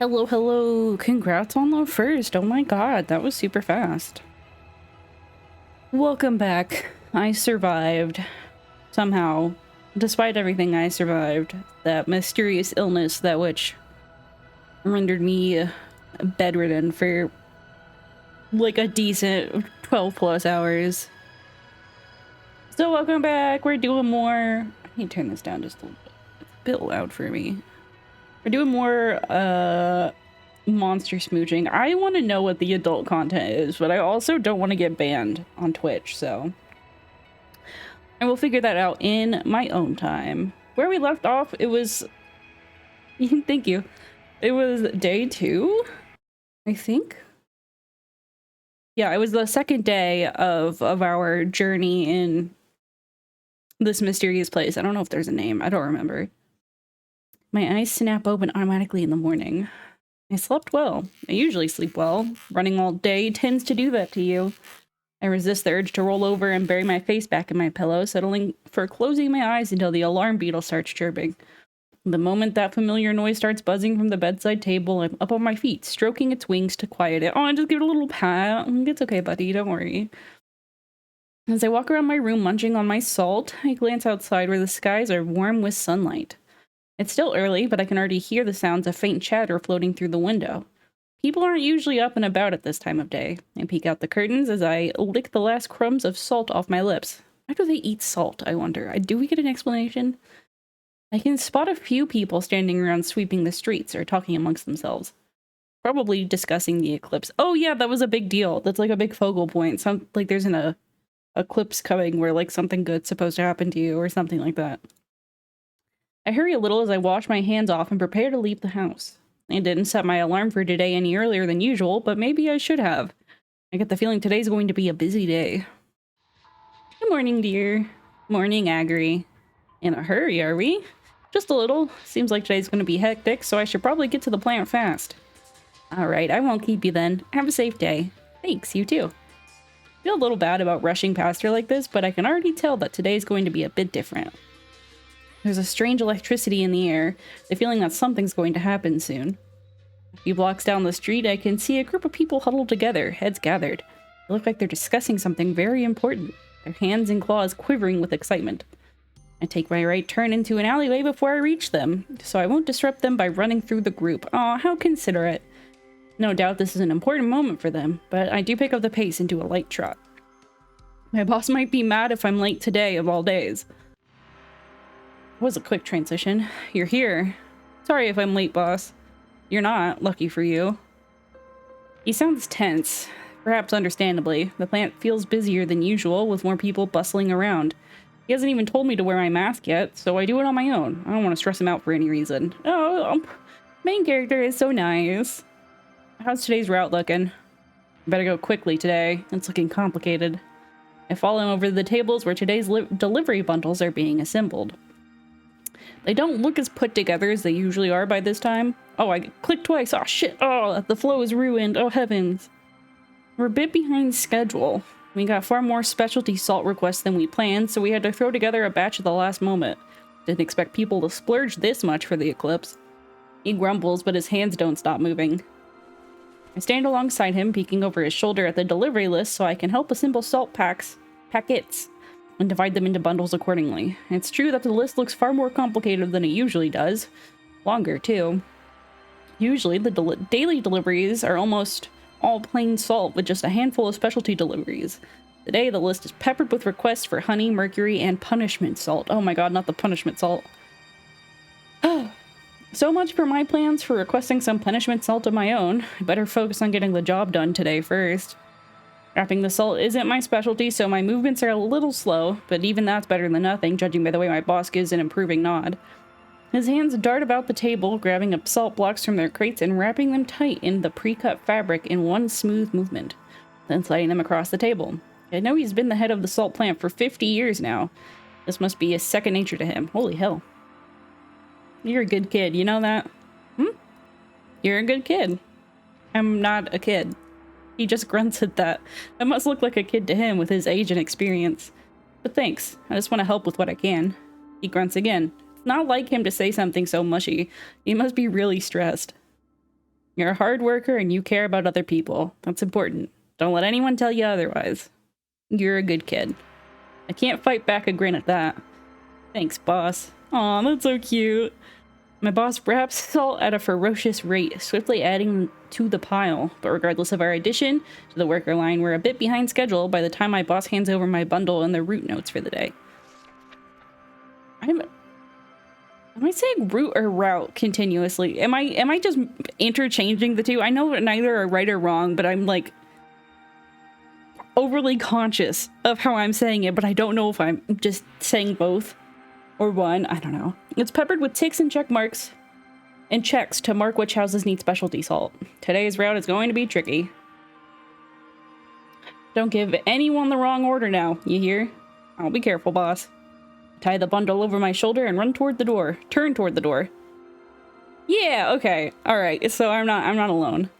Hello, hello. Congrats on the first. Oh my god, that was super fast. Welcome back. I survived. Somehow. Despite everything, I survived. That mysterious illness, that which rendered me bedridden for like a decent 12 plus hours. So welcome back. We're doing more. I need to turn this down just a little bit. It's a bit loud for me. We're doing more monster smooching. I want to know what the adult content is, but I also don't want to get banned on Twitch, so I will figure that out in my own time. Where we left off, it was thank you. It was day 2, I think. Yeah, it was the second day of our journey in this mysterious place. I don't know if there's a name. I don't remember. My eyes snap open automatically in the morning. I slept well. I usually sleep well. Running all day tends to do that to you. I resist the urge to roll over and bury my face back in my pillow, settling for closing my eyes until the alarm beetle starts chirping. The moment that familiar noise starts buzzing from the bedside table, I'm up on my feet, stroking its wings to quiet it. Oh, I just give it a little pat. It's okay, buddy. Don't worry. As I walk around my room munching on my salt, I glance outside where the skies are warm with sunlight. It's still early, but I can already hear the sounds of faint chatter floating through the window. People aren't usually up and about at this time of day. I peek out the curtains as I lick the last crumbs of salt off my lips. Why do they eat salt, I wonder? Do we get an explanation? I can spot a few people standing around sweeping the streets or talking amongst themselves. Probably discussing the eclipse. Oh yeah, that was a big deal. That's like a big focal point. Like there's an eclipse coming where like something good's supposed to happen to you or something like that. I hurry a little as I wash my hands off and prepare to leave the house. I didn't set my alarm for today any earlier than usual, but maybe I should have. I get the feeling today's going to be a busy day. Good morning, dear. Morning, Agri. In a hurry, are we? Just a little. Seems like today's going to be hectic, so I should probably get to the plant fast. Alright, I won't keep you then. Have a safe day. Thanks, you too. I feel a little bad about rushing past her like this, but I can already tell that today's going to be a bit different. There's a strange electricity in the air, the feeling that something's going to happen soon. A few blocks down the street, I can see a group of people huddled together, heads gathered. They look like they're discussing something very important, their hands and claws quivering with excitement. I take my right turn into an alleyway before I reach them, so I won't disrupt them by running through the group. Aw, how considerate. No doubt this is an important moment for them, but I do pick up the pace into a light trot. My boss might be mad if I'm late today of all days. Was a quick transition. You're here. Sorry if I'm late, boss. You're not, lucky for you. He sounds tense. Perhaps understandably. The plant feels busier than usual, with more people bustling around. He hasn't even told me to wear my mask yet, so I do it on my own. I don't want to stress him out for any reason. Oh, main character is so nice. How's today's route looking? Better go quickly today. It's looking complicated. I follow him over to the tables where today's delivery bundles are being assembled. They don't look as put together as they usually are by this time. Oh, I clicked twice. Oh, shit. Oh, the flow is ruined. Oh, heavens. We're a bit behind schedule. We got far more specialty salt requests than we planned, so we had to throw together a batch at the last moment. Didn't expect people to splurge this much for the eclipse. He grumbles, but his hands don't stop moving. I stand alongside him, peeking over his shoulder at the delivery list so I can help assemble salt packets, and divide them into bundles accordingly. It's true that the list looks far more complicated than it usually does. Longer, too. Usually, the daily deliveries are almost all plain salt with just a handful of specialty deliveries. Today, the list is peppered with requests for honey, mercury, and punishment salt. Oh my god, not the punishment salt. So much for my plans for requesting some punishment salt of my own. I better focus on getting the job done today first. Wrapping the salt isn't my specialty, so my movements are a little slow, but even that's better than nothing, judging by the way my boss gives an improving nod. His hands dart about the table, grabbing up salt blocks from their crates and wrapping them tight in the pre-cut fabric in one smooth movement, then sliding them across the table. I know he's been the head of the salt plant for 50 years now. This must be a second nature to him. Holy hell. You're a good kid, you know that? You're a good kid. I'm not a kid. He just grunts at that. I must look like a kid to him with his age and experience. But thanks. I just want to help with what I can. He grunts again. It's not like him to say something so mushy. He must be really stressed. You're a hard worker and you care about other people. That's important. Don't let anyone tell you otherwise. You're a good kid. I can't fight back a grin at that. Thanks, boss. Aw, that's so cute. My boss wraps salt at a ferocious rate, swiftly adding to the pile. But regardless of our addition to the worker line, we're a bit behind schedule by the time my boss hands over my bundle and the route notes for the day. Am I saying route or route continuously? Am I just interchanging the two? I know neither are right or wrong, but I'm like overly conscious of how I'm saying it, but I don't know if I'm just saying both or one. I don't know. It's peppered with ticks and check marks and checks to mark which houses need specialty salt. Today's route is going to be tricky. Don't give anyone the wrong order now, you hear? I'll be careful, boss. Tie the bundle over my shoulder and run toward the door. Turn toward the door. Yeah, okay. All right. So I'm not alone.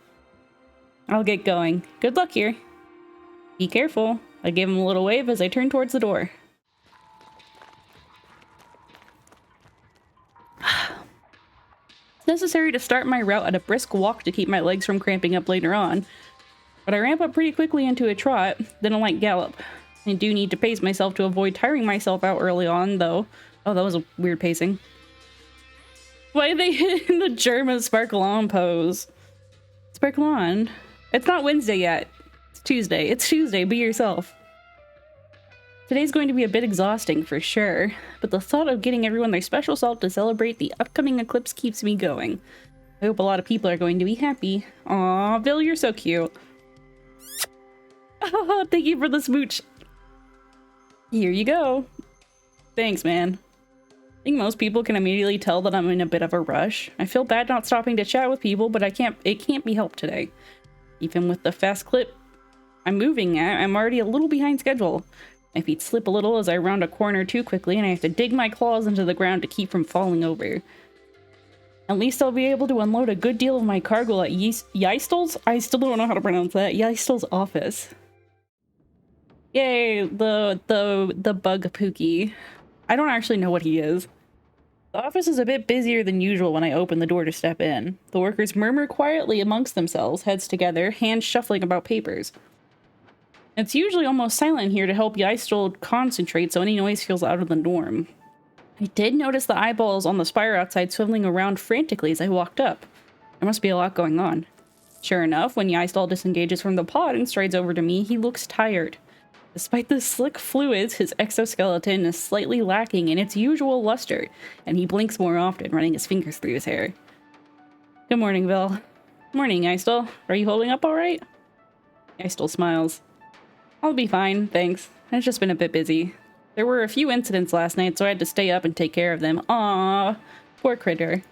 I'll get going. Good luck here. Be careful. I gave him a little wave as I turned towards the door. It's necessary to start my route at a brisk walk to keep my legs from cramping up later on. But I ramp up pretty quickly into a trot, then a light gallop. I do need to pace myself to avoid tiring myself out early on, though. Oh, that was a weird pacing. Why are they hitting the German sparkle on pose? Sparkle on? It's not Wednesday yet. It's Tuesday. It's Tuesday. Be yourself. Today's going to be a bit exhausting, for sure, but the thought of getting everyone their special salt to celebrate the upcoming eclipse keeps me going. I hope a lot of people are going to be happy. Aw, Bill, you're so cute. Oh, thank you for the smooch. Here you go. Thanks, man. I think most people can immediately tell that I'm in a bit of a rush. I feel bad not stopping to chat with people, but it can't be helped today. Even with the fast clip I'm moving at, I'm already a little behind schedule. My feet slip a little as I round a corner too quickly, and I have to dig my claws into the ground to keep from falling over. At least I'll be able to unload a good deal of my cargo at Yeistel's? I still don't know how to pronounce that. Yeistel's office. Yay, the bug Pookie. I don't actually know what he is. The office is a bit busier than usual when I open the door to step in. The workers murmur quietly amongst themselves, heads together, hands shuffling about papers. It's usually almost silent here to help Yeistel concentrate, so any noise feels out of the norm. I did notice the eyeballs on the spire outside swiveling around frantically as I walked up. There must be a lot going on. Sure enough, when Yeistel disengages from the pod and strides over to me, he looks tired. Despite the slick fluids, his exoskeleton is slightly lacking in its usual luster, and he blinks more often, running his fingers through his hair. Good morning, Bill. Morning, Yeistel. Are you holding up all right? Yeistel smiles. I'll be fine, thanks. It's just been a bit busy. There were a few incidents last night, so I had to stay up and take care of them. Aww, poor critter.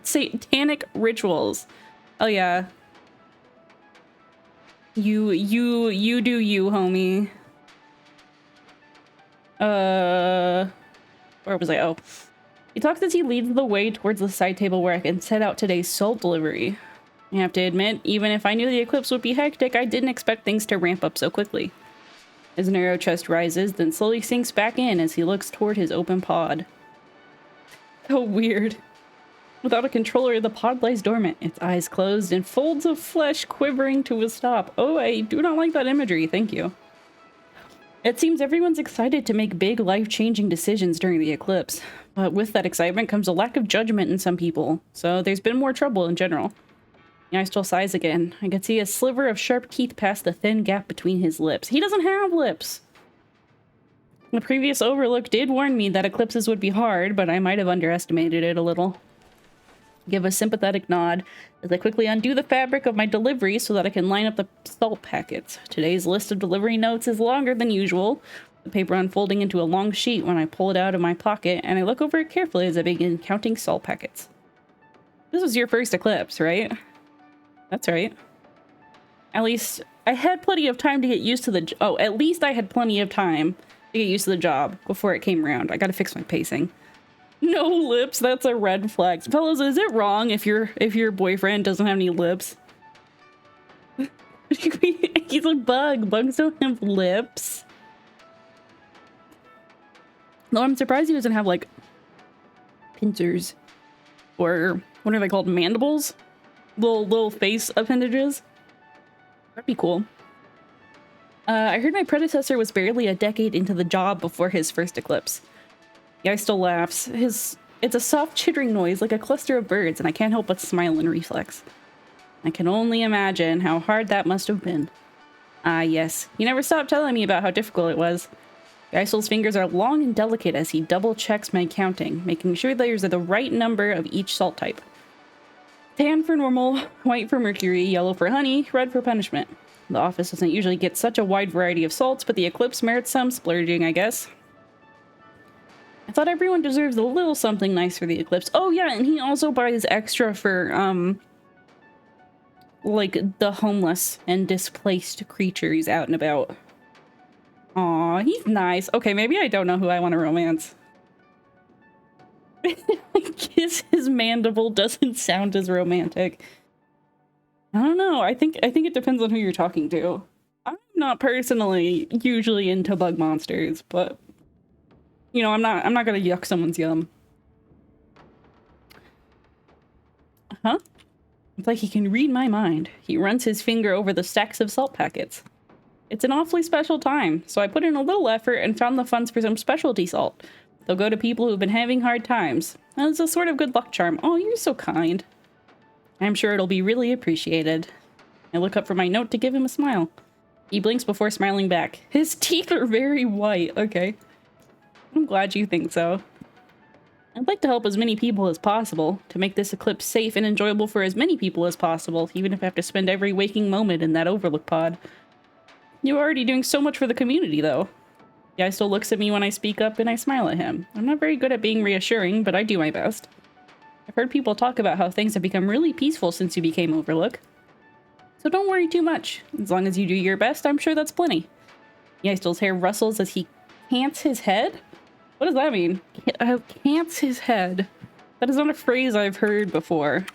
Satanic rituals. Oh yeah. You do you, homie. Where was I? Oh. He talks as he leads the way towards the side table where I can set out today's salt delivery. I have to admit, even if I knew the eclipse would be hectic, I didn't expect things to ramp up so quickly. His narrow chest rises, then slowly sinks back in as he looks toward his open pod. So weird. Without a controller, the pod lies dormant, its eyes closed and folds of flesh quivering to a stop. Oh, I do not like that imagery, thank you. It seems everyone's excited to make big, life-changing decisions during the eclipse. But with that excitement comes a lack of judgment in some people, so there's been more trouble in general. Yeistel sighs again. I could see a sliver of sharp teeth past the thin gap between his lips. He doesn't have lips! The previous overlook did warn me that eclipses would be hard, but I might have underestimated it a little. Give a sympathetic nod as I quickly undo the fabric of my delivery so that I can line up the salt packets. Today's list of delivery notes is longer than usual, the paper unfolding into a long sheet when I pull it out of my pocket, and I look over it carefully as I begin counting salt packets. This was your first eclipse, right? That's right. At least I had plenty of time to get used to the... Oh, at least I had plenty of time to get used to the job before it came around. I gotta fix my pacing. No lips, that's a red flag. Fellas, is it wrong if your boyfriend doesn't have any lips? He's a bug. Bugs don't have lips. No, I'm surprised he doesn't have, like, pincers. Or what are they called? Mandibles? Little face appendages? That'd be cool. I heard my predecessor was barely a decade into the job before his first eclipse. Guy still laughs. It's a soft chittering noise like a cluster of birds, and I can't help but smile in reflex. I can only imagine how hard that must have been. Ah, yes. You never stopped telling me about how difficult it was. Geisel's fingers are long and delicate as he double-checks my counting, making sure there's the right number of each salt type. Tan for normal, white for mercury, yellow for honey, red for punishment. The office doesn't usually get such a wide variety of salts, but the eclipse merits some splurging, I guess. I thought everyone deserves a little something nice for the eclipse. Oh yeah, and he also buys extra for, like, the homeless and displaced creatures out and about. Aw, he's nice. Okay, maybe I don't know who I want to romance. I guess his mandible doesn't sound as romantic. I don't know. I think it depends on who you're talking to. I'm not personally usually into bug monsters, but you know, I'm not gonna yuck someone's yum. Huh? It's like he can read my mind. He runs his finger over the stacks of salt packets. It's an awfully special time, so I put in a little effort and found the funds for some specialty salt. They'll go to people who've been having hard times. And it's a sort of good luck charm. Oh, you're so kind. I'm sure it'll be really appreciated. I look up for my note to give him a smile. He blinks before smiling back. His teeth are very white. Okay. I'm glad you think so. I'd like to help as many people as possible, to make this eclipse safe and enjoyable for as many people as possible, even if I have to spend every waking moment in that overlook pod. You're already doing so much for the community, though. Guy still looks at me when I speak up, and I smile at him. I'm not very good at being reassuring, but I do my best. I've heard people talk about how things have become really peaceful since you became Overlook. So don't worry too much. As long as you do your best, I'm sure that's plenty. Yastel's hair rustles as he cants his head? What does that mean? Cants his head. That is not a phrase I've heard before.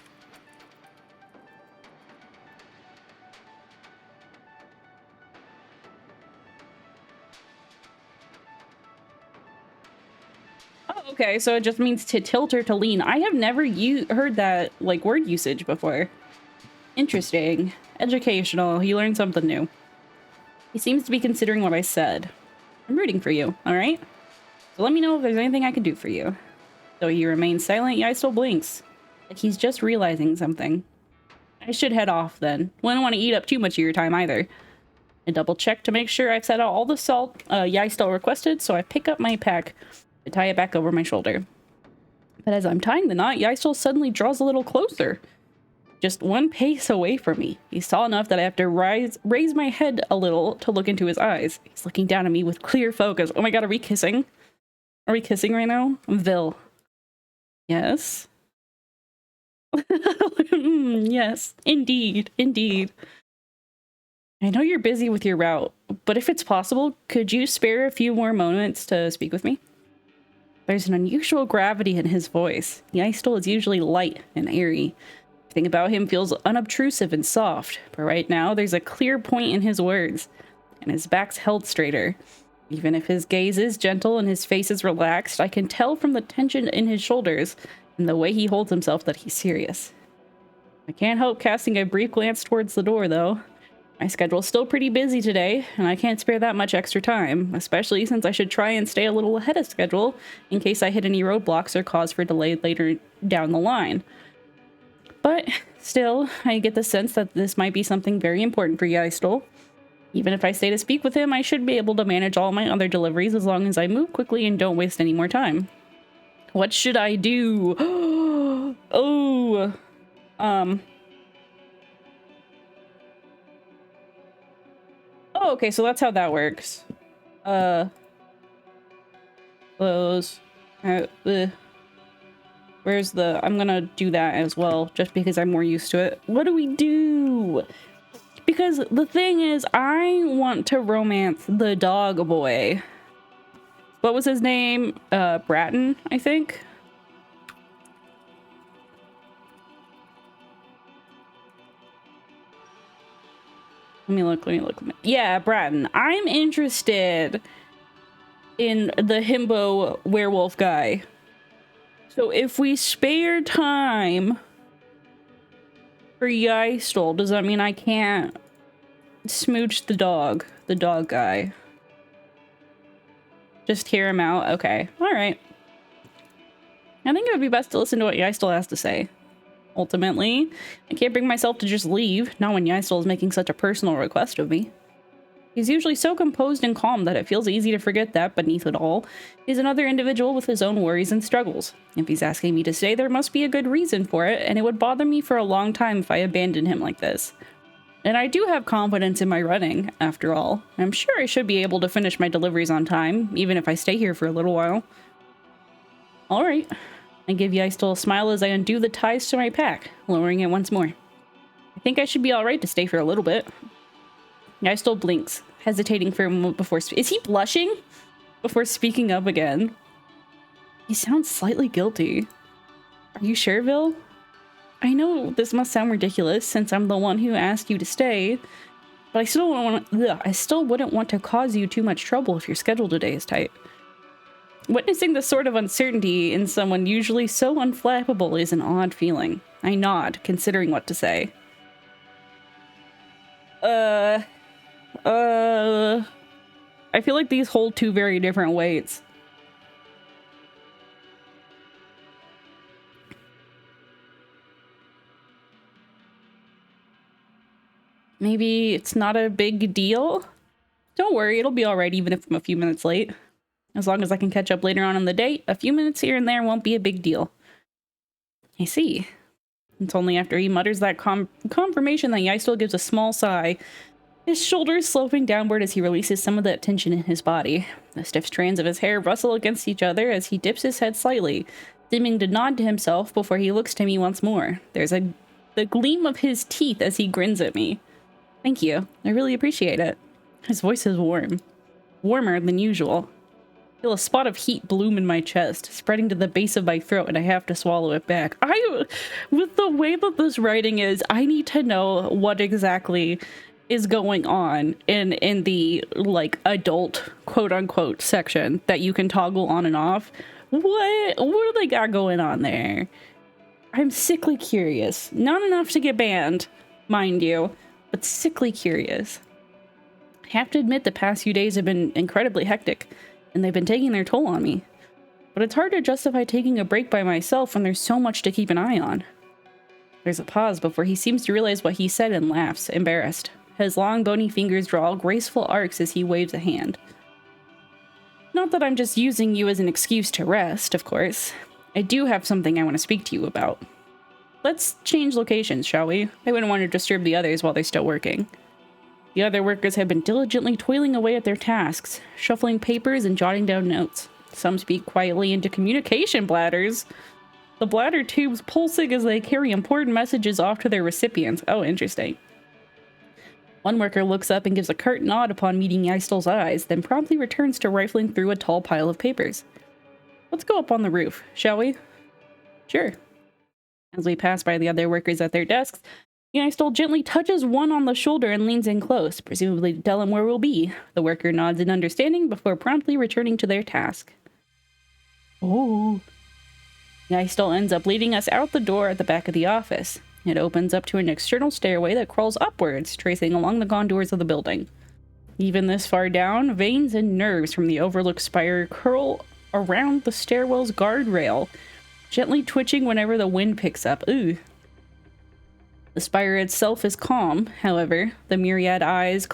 Oh, okay, so it just means to tilt or to lean. I have never heard that, like, word usage before. Interesting. Educational. You learned something new. He seems to be considering what I said. I'm rooting for you, alright? So let me know if there's anything I can do for you. Though he remains silent, Yai still blinks. Like he's just realizing something. I should head off then. Wouldn't want to eat up too much of your time either. I double check to make sure I've set out all the salt Yai still requested, so I pick up my pack to tie it back over my shoulder. But as I'm tying the knot, Yai still suddenly draws a little closer. Just one pace away from me. He's tall enough that I have to raise my head a little to look into his eyes. He's looking down at me with clear focus. Oh my god, are we kissing? Are we kissing right now? Vil. Yes? Yes, indeed, indeed. I know you're busy with your route, but if it's possible, could you spare a few more moments to speak with me? There's an unusual gravity in his voice. The ice stool is usually light and airy. Everything about him feels unobtrusive and soft, but right now there's a clear point in his words, and his back's held straighter. Even if his gaze is gentle and his face is relaxed, I can tell from the tension in his shoulders and the way he holds himself that he's serious. I can't help casting a brief glance towards the door, though. My schedule's still pretty busy today, and I can't spare that much extra time, especially since I should try and stay a little ahead of schedule in case I hit any roadblocks or cause for delay later down the line. But still, I get the sense that this might be something very important for Yaistol. Even if I stay to speak with him, I should be able to manage all my other deliveries as long as I move quickly and don't waste any more time. What should I do? Oh, Oh, okay, so that's how that works. Close. Where's the... I'm gonna do that as well, just because I'm more used to it. What do we do? Because the thing is, I want to romance the dog boy. What was his name? Bratton, I think? Let me look. Yeah, Bratton. I'm interested in the himbo werewolf guy. So if we spare time for Yeistel, does that mean I can't smooch the dog guy? Just hear him out? Okay. Alright. I think it would be best to listen to what Yeistel has to say. Ultimately, I can't bring myself to just leave, not when Yeistel is making such a personal request of me. He's usually so composed and calm that it feels easy to forget that beneath it all, he's another individual with his own worries and struggles. If he's asking me to stay, there must be a good reason for it, and it would bother me for a long time if I abandoned him like this. And I do have confidence in my running, after all. I'm sure I should be able to finish my deliveries on time, even if I stay here for a little while. Alright. I give Yeistel a smile as I undo the ties to my pack, lowering it once more. I think I should be alright to stay for a little bit. Yeistel blinks, hesitating for a moment before is he blushing? Before speaking up again. He sounds slightly guilty. Are you sure, Vil? I know this must sound ridiculous since I'm the one who asked you to stay, but I still wouldn't want to cause you too much trouble if your schedule today is tight. Witnessing this sort of uncertainty in someone usually so unflappable is an odd feeling. I nod, considering what to say. I feel like these hold two very different weights. Maybe it's not a big deal? Don't worry, it'll be alright even if I'm a few minutes late. As long as I can catch up later on in the day, a few minutes here and there won't be a big deal. I see. It's only after he mutters that confirmation that Yeistel gives a small sigh, his shoulders sloping downward as he releases some of the tension in his body. The stiff strands of his hair rustle against each other as he dips his head slightly, seeming to nod to himself before he looks to me once more. There's the gleam of his teeth as he grins at me. Thank you. I really appreciate it. His voice is warm. Warmer than usual. I feel a spot of heat bloom in my chest, spreading to the base of my throat, and I have to swallow it back. With the way that this writing is, I need to know what exactly is going on in the, like, adult, quote-unquote, section that you can toggle on and off. What do they got going on there? I'm sickly curious. Not enough to get banned, mind you, but sickly curious. I have to admit the past few days have been incredibly hectic, and they've been taking their toll on me. But it's hard to justify taking a break by myself when there's so much to keep an eye on. There's a pause before he seems to realize what he said and laughs, embarrassed. His long, bony fingers draw graceful arcs as he waves a hand. Not that I'm just using you as an excuse to rest, of course. I do have something I want to speak to you about. Let's change locations, shall we? I wouldn't want to disturb the others while they're still working. The other workers have been diligently toiling away at their tasks, shuffling papers and jotting down notes. Some speak quietly into communication bladders, the bladder tubes pulsing as they carry important messages off to their recipients. Oh, interesting. One worker looks up and gives a curt nod upon meeting Yeistel's eyes, then promptly returns to rifling through a tall pile of papers. Let's go up on the roof, shall we? Sure. As we pass by the other workers at their desks, Yeistel gently touches one on the shoulder and leans in close, presumably to tell him where we'll be. The worker nods in understanding before promptly returning to their task. Oh. Yeistel ends up leading us out the door at the back of the office. It opens up to an external stairway that crawls upwards, tracing along the contours of the building. Even this far down, veins and nerves from the overlooked spire curl around the stairwell's guardrail, gently twitching whenever the wind picks up. Ooh. The spire itself is calm, however, the myriad eyes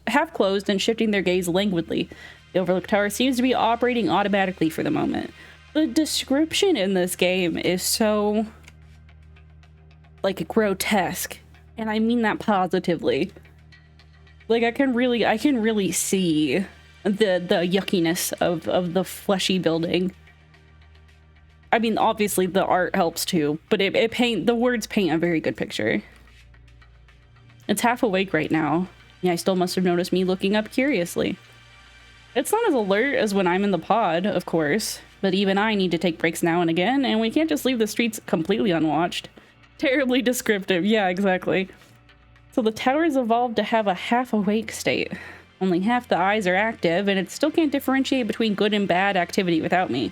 half closed and shifting their gaze languidly. The overlooked tower seems to be operating automatically for the moment. The description in this game is so, like, grotesque, and I mean that positively. Like, I can really see the yuckiness of the fleshy building. I mean, obviously the art helps too, but the words paint a very good picture. It's half awake right now. Yeah, I still must have noticed me looking up curiously. It's not as alert as when I'm in the pod, of course, but even I need to take breaks now and again, and we can't just leave the streets completely unwatched. Terribly descriptive, yeah, exactly. So the tower's evolved to have a half-awake state. Only half the eyes are active, and it still can't differentiate between good and bad activity without me.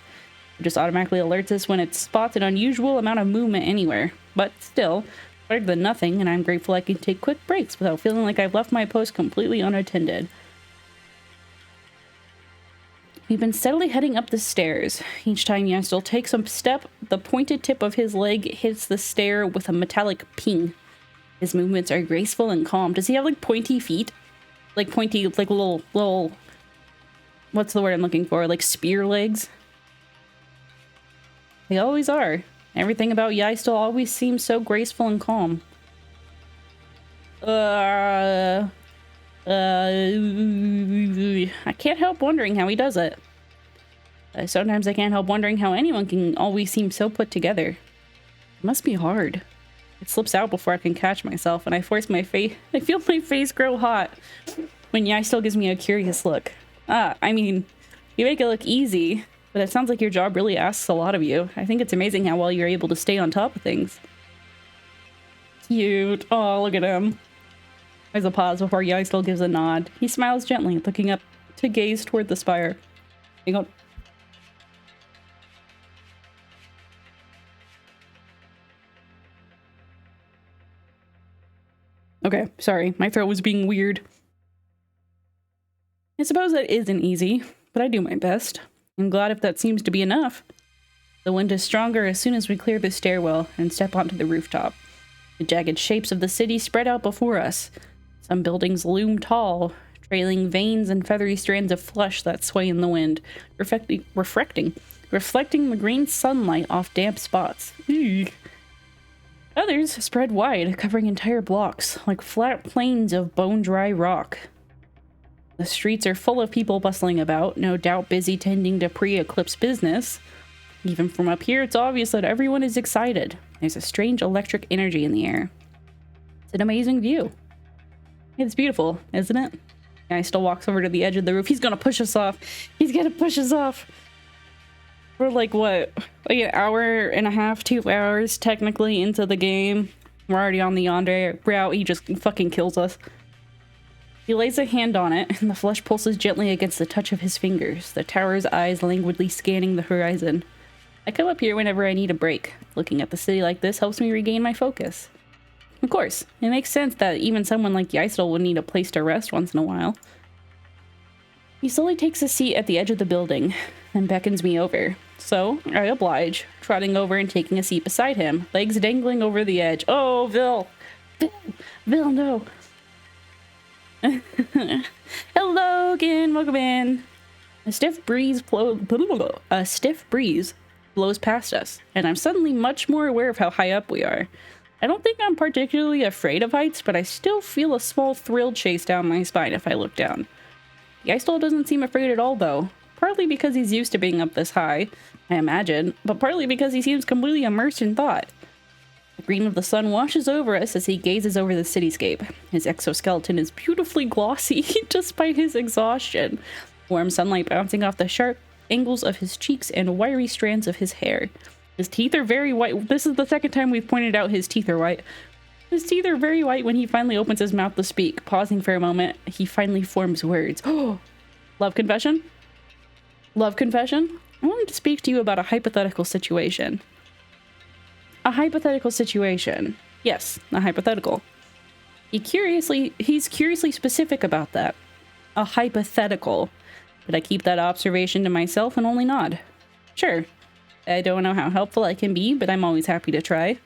It just automatically alerts us when it spots an unusual amount of movement anywhere. But still, better than nothing, and I'm grateful I can take quick breaks without feeling like I've left my post completely unattended. We've been steadily heading up the stairs. Each time Yastel takes a step, the pointed tip of his leg hits the stair with a metallic ping. His movements are graceful and calm. Does he have, like, pointy feet? Like, pointy, like, little... What's the word I'm looking for? Like, spear legs? They always are. Everything about Yastel always seems so graceful and calm. I can't help wondering how he does it. Sometimes I can't help wondering how anyone can always seem so put together. It must be hard. It slips out before I can catch myself, and I force my face. I feel my face grow hot when Yastel gives me a curious look. I mean, you make it look easy, but it sounds like your job really asks a lot of you. I think it's amazing how well you're able to stay on top of things. Cute. Oh, look at him. There's a pause before Yastel gives a nod. He smiles gently, looking up to gaze toward the spire. Hang on. Okay, sorry. My throat was being weird. I suppose that isn't easy, but I do my best. I'm glad if that seems to be enough. The wind is stronger as soon as we clear the stairwell and step onto the rooftop. The jagged shapes of the city spread out before us. Some buildings loom tall, trailing veins and feathery strands of flesh that sway in the wind, reflecting the green sunlight off damp spots. Eek. Others spread wide, covering entire blocks, like flat plains of bone-dry rock. The streets are full of people bustling about, no doubt busy tending to pre-eclipse business. Even from up here, it's obvious that everyone is excited. There's a strange electric energy in the air. It's an amazing view. It's beautiful, isn't it? Guy still walks over to the edge of the roof. He's gonna push us off. He's gonna push us off. We're like, what? Like an hour and a half, 2 hours technically into the game. We're already on the yonder route. He just fucking kills us. He lays a hand on it, and the flesh pulses gently against the touch of his fingers, the tower's eyes languidly scanning the horizon. I come up here whenever I need a break. Looking at the city like this helps me regain my focus. Of course, it makes sense that even someone like Yastel would need a place to rest once in a while. He slowly takes a seat at the edge of the building, and beckons me over. So, I oblige, trotting over and taking a seat beside him, legs dangling over the edge. Oh, Vil! Vil, no! Hello again, welcome in. A stiff breeze blows past us, and I'm suddenly much more aware of how high up we are. I don't think I'm particularly afraid of heights, but I still feel a small thrill chase down my spine if I look down. Yastel doesn't seem afraid at all, though. Partly because he's used to being up this high, I imagine, but partly because he seems completely immersed in thought. The gleam of the sun washes over us as he gazes over the cityscape. His exoskeleton is beautifully glossy, despite his exhaustion. Warm sunlight bouncing off the sharp angles of his cheeks and wiry strands of his hair. His teeth are very white. This is the second time we've pointed out his teeth are white. His teeth are very white when he finally opens his mouth to speak. Pausing for a moment, he finally forms words. Oh, love confession? Love confession? I wanted to speak to you about a hypothetical situation. A hypothetical situation. Yes, a hypothetical. He's curiously specific about that. A hypothetical. But I keep that observation to myself and only nod. Sure. I don't know how helpful I can be, but I'm always happy to try.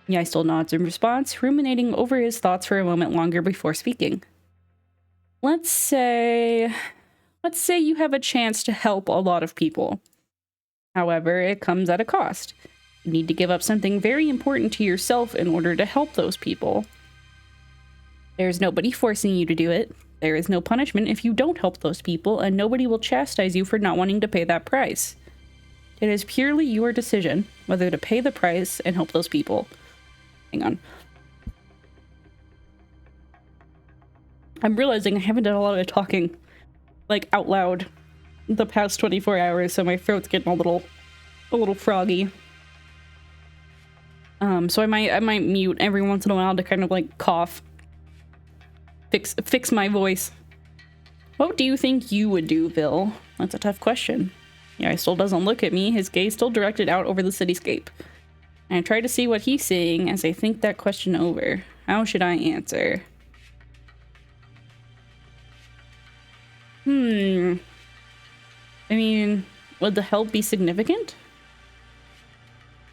Yastel nods in response, ruminating over his thoughts for a moment longer before speaking. Let's say you have a chance to help a lot of people. However, it comes at a cost. You need to give up something very important to yourself in order to help those people. There's nobody forcing you to do it. There is no punishment if you don't help those people, and nobody will chastise you for not wanting to pay that price. It is purely your decision whether to pay the price and help those people. Hang on. I'm realizing I haven't done a lot of talking, like, out loud the past 24 hours, so my throat's getting a little froggy. So I might mute every once in a while to kind of, like, cough. Fix my voice. What do you think you would do, Vil? That's a tough question. Yeah, he still doesn't look at me, his gaze still directed out over the cityscape. And I try to see what he's seeing as I think that question over. How should I answer? I mean, would the help be significant?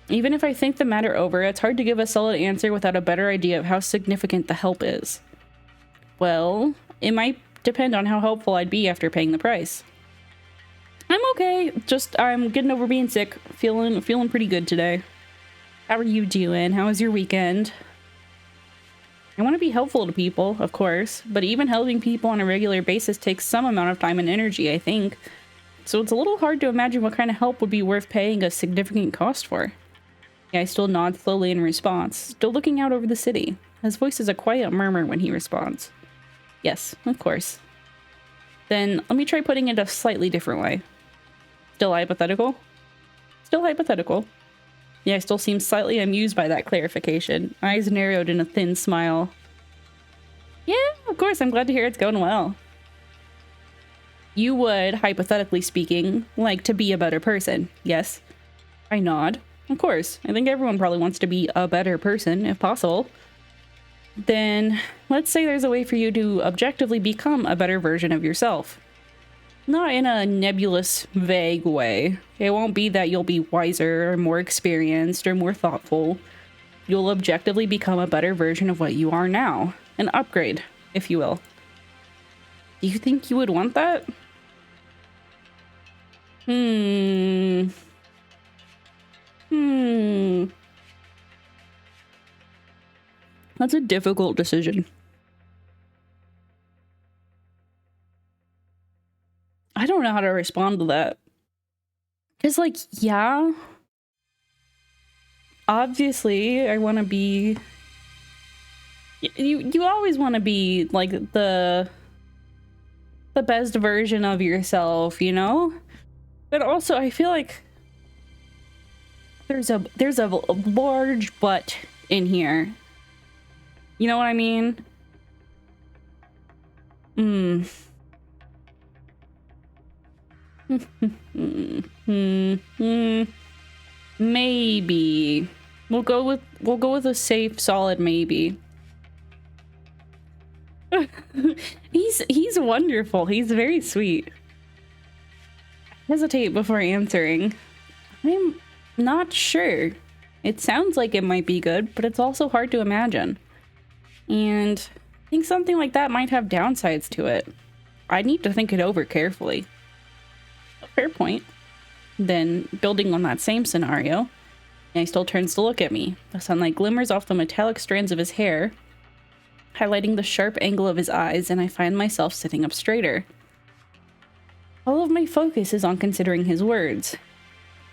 Even if I think the matter over, it's hard to give a solid answer without a better idea of how significant the help is. Well, it might depend on how helpful I'd be after paying the price. I'm okay. Just, I'm getting over being sick. Feeling pretty good today. How are you doing? How was your weekend? I want to be helpful to people, of course, but even helping people on a regular basis takes some amount of time and energy, I think. So it's a little hard to imagine what kind of help would be worth paying a significant cost for. Yeah, I still nod slowly in response, still looking out over the city. His voice is a quiet murmur when he responds. Yes, of course. Then let me try putting it a slightly different way. Still hypothetical? Still hypothetical. Yeah, I still seem slightly amused by that clarification. Eyes narrowed in a thin smile. Yeah, of course, I'm glad to hear it's going well. You would, hypothetically speaking, like to be a better person, yes? I nod. Of course, I think everyone probably wants to be a better person, if possible. Then, let's say there's a way for you to objectively become a better version of yourself. Not in a nebulous, vague way. It won't be that you'll be wiser, or more experienced, or more thoughtful. You'll objectively become a better version of what you are now. An upgrade, if you will. Do you think you would want that? That's a difficult decision. I don't know how to respond to that. Because, like, yeah. Obviously, I want to be... You always want to be, like, the best version of yourself, you know? But also, I feel like there's a large but in here. You know what I mean? Maybe. We'll go with a safe, solid maybe. He's wonderful. He's very sweet. Hesitate before answering. I'm not sure. It sounds like it might be good, but it's also hard to imagine. And I think something like that might have downsides to it. I need to think it over carefully. Fair point. Then, building on that same scenario, he still turns to look at me. The sunlight glimmers off the metallic strands of his hair, highlighting the sharp angle of his eyes, and I find myself sitting up straighter. All of my focus is on considering his words.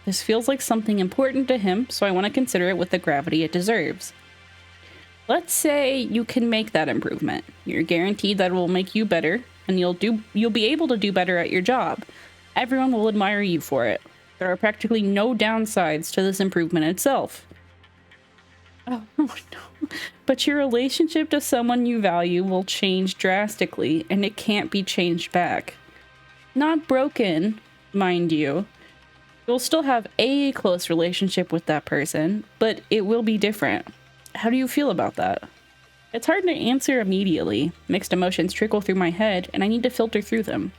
This feels like something important to him, so I want to consider it with the gravity it deserves. Let's say you can make that improvement. You're guaranteed that it will make you better, and you'll be able to do better at your job. Everyone will admire you for it. There are practically no downsides to this improvement itself. Oh no. But your relationship to someone you value will change drastically, and it can't be changed back. Not broken, mind you. You'll still have a close relationship with that person, but it will be different. How do you feel about that? It's hard to answer immediately. Mixed emotions trickle through my head, and I need to filter through them.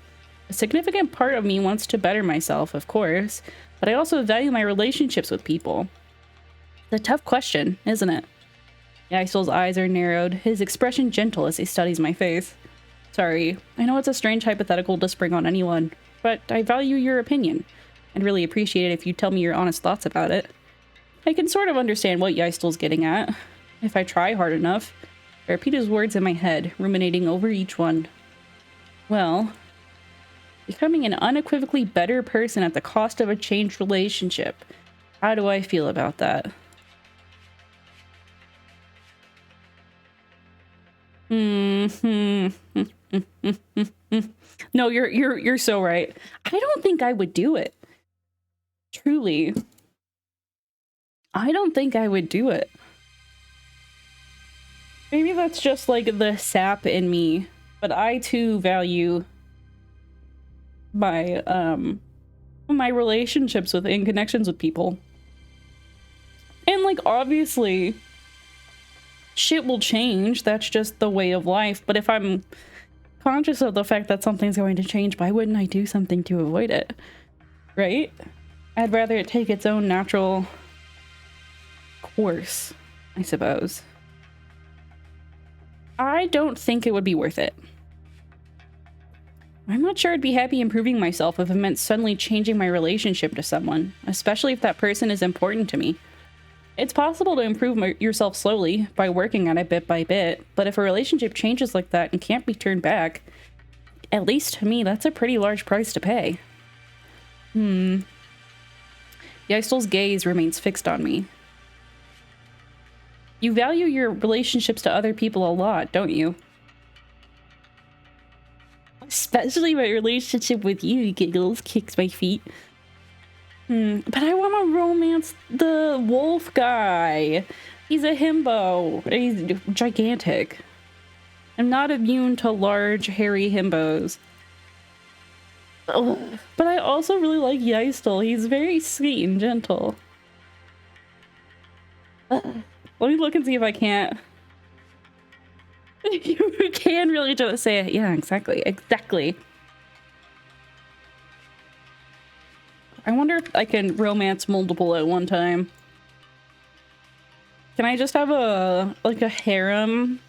A significant part of me wants to better myself, of course, but I also value my relationships with people. It's a tough question, isn't it? Yaisel's eyes are narrowed, his expression gentle as he studies my face. Sorry, I know it's a strange hypothetical to spring on anyone, but I value your opinion. I'd really appreciate it if you tell me your honest thoughts about it. I can sort of understand what Yaisel's getting at, if I try hard enough. I repeat his words in my head, ruminating over each one. Well, becoming an unequivocally better person at the cost of a changed relationship. How do I feel about that? No, you're so right. I don't think I would do it. Truly. I don't think I would do it. Maybe that's just like the sap in me, but I too value my my relationships with and connections with people. And like, obviously, shit will change. That's just the way of life. But if I'm conscious of the fact that something's going to change, why wouldn't I do something to avoid it? Right? I'd rather it take its own natural course, I suppose. I don't think it would be worth it. I'm not sure I'd be happy improving myself if it meant suddenly changing my relationship to someone, especially if that person is important to me. It's possible to improve yourself slowly by working at it bit by bit, but if a relationship changes like that and can't be turned back, at least to me, that's a pretty large price to pay. Yeistel's gaze remains fixed on me. You value your relationships to other people a lot, don't you? Especially my relationship with you, Giggles kicks my feet. But I want to romance the wolf guy. He's a himbo. He's gigantic. I'm not immune to large, hairy himbos. Ugh. But I also really like Yeistel. He's very sweet and gentle. Let me look and see if I can't. You can really just say it. Yeah, exactly. Exactly. I wonder if I can romance multiple at one time. Can I just have a harem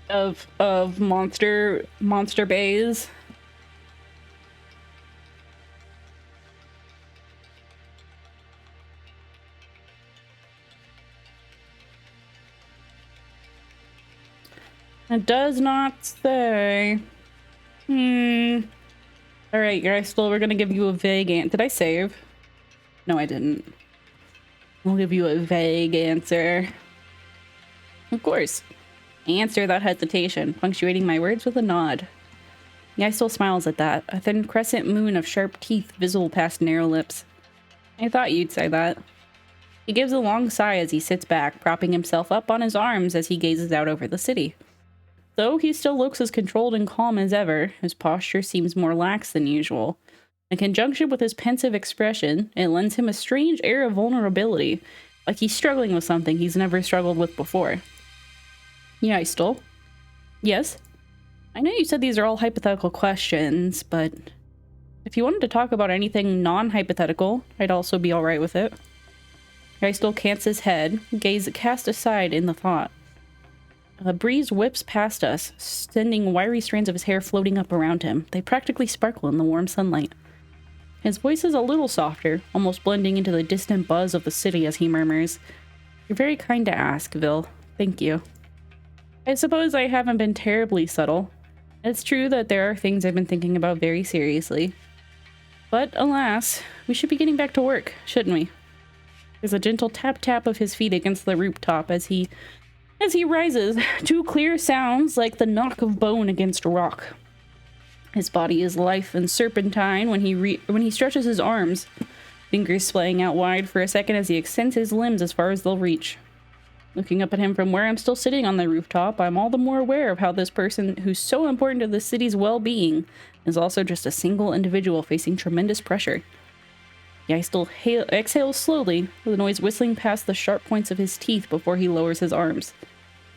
of monster bays? It does not say. Alright, guys, we're gonna give you a vague answer. Did I save? No, I didn't. I'll give you a vague answer. Of course. I answer without hesitation, punctuating my words with a nod. Yeistel smiles at that, a thin crescent moon of sharp teeth visible past narrow lips. I thought you'd say that. He gives a long sigh as he sits back, propping himself up on his arms as he gazes out over the city. Though he still looks as controlled and calm as ever, his posture seems more lax than usual. In conjunction with his pensive expression, it lends him a strange air of vulnerability, like he's struggling with something he's never struggled with before. Yeistel? Yes? I know you said these are all hypothetical questions, but if you wanted to talk about anything non-hypothetical, I'd also be alright with it. Yeistel cants his head, gaze cast aside in the thought. A breeze whips past us, sending wiry strands of his hair floating up around him. They practically sparkle in the warm sunlight. His voice is a little softer, almost blending into the distant buzz of the city as he murmurs, "You're very kind to ask, Vil. Thank you. I suppose I haven't been terribly subtle. It's true that there are things I've been thinking about very seriously. But alas, we should be getting back to work, shouldn't we?" There's a gentle tap-tap of his feet against the rooftop as he rises, two clear sounds like the knock of bone against rock. His body is lithe and serpentine when he stretches his arms, fingers splaying out wide for a second as he extends his limbs as far as they'll reach. Looking up at him from where I'm still sitting on the rooftop, I'm all the more aware of how this person who's so important to the city's well-being is also just a single individual facing tremendous pressure. Yeistel exhales slowly, with the noise whistling past the sharp points of his teeth before he lowers his arms.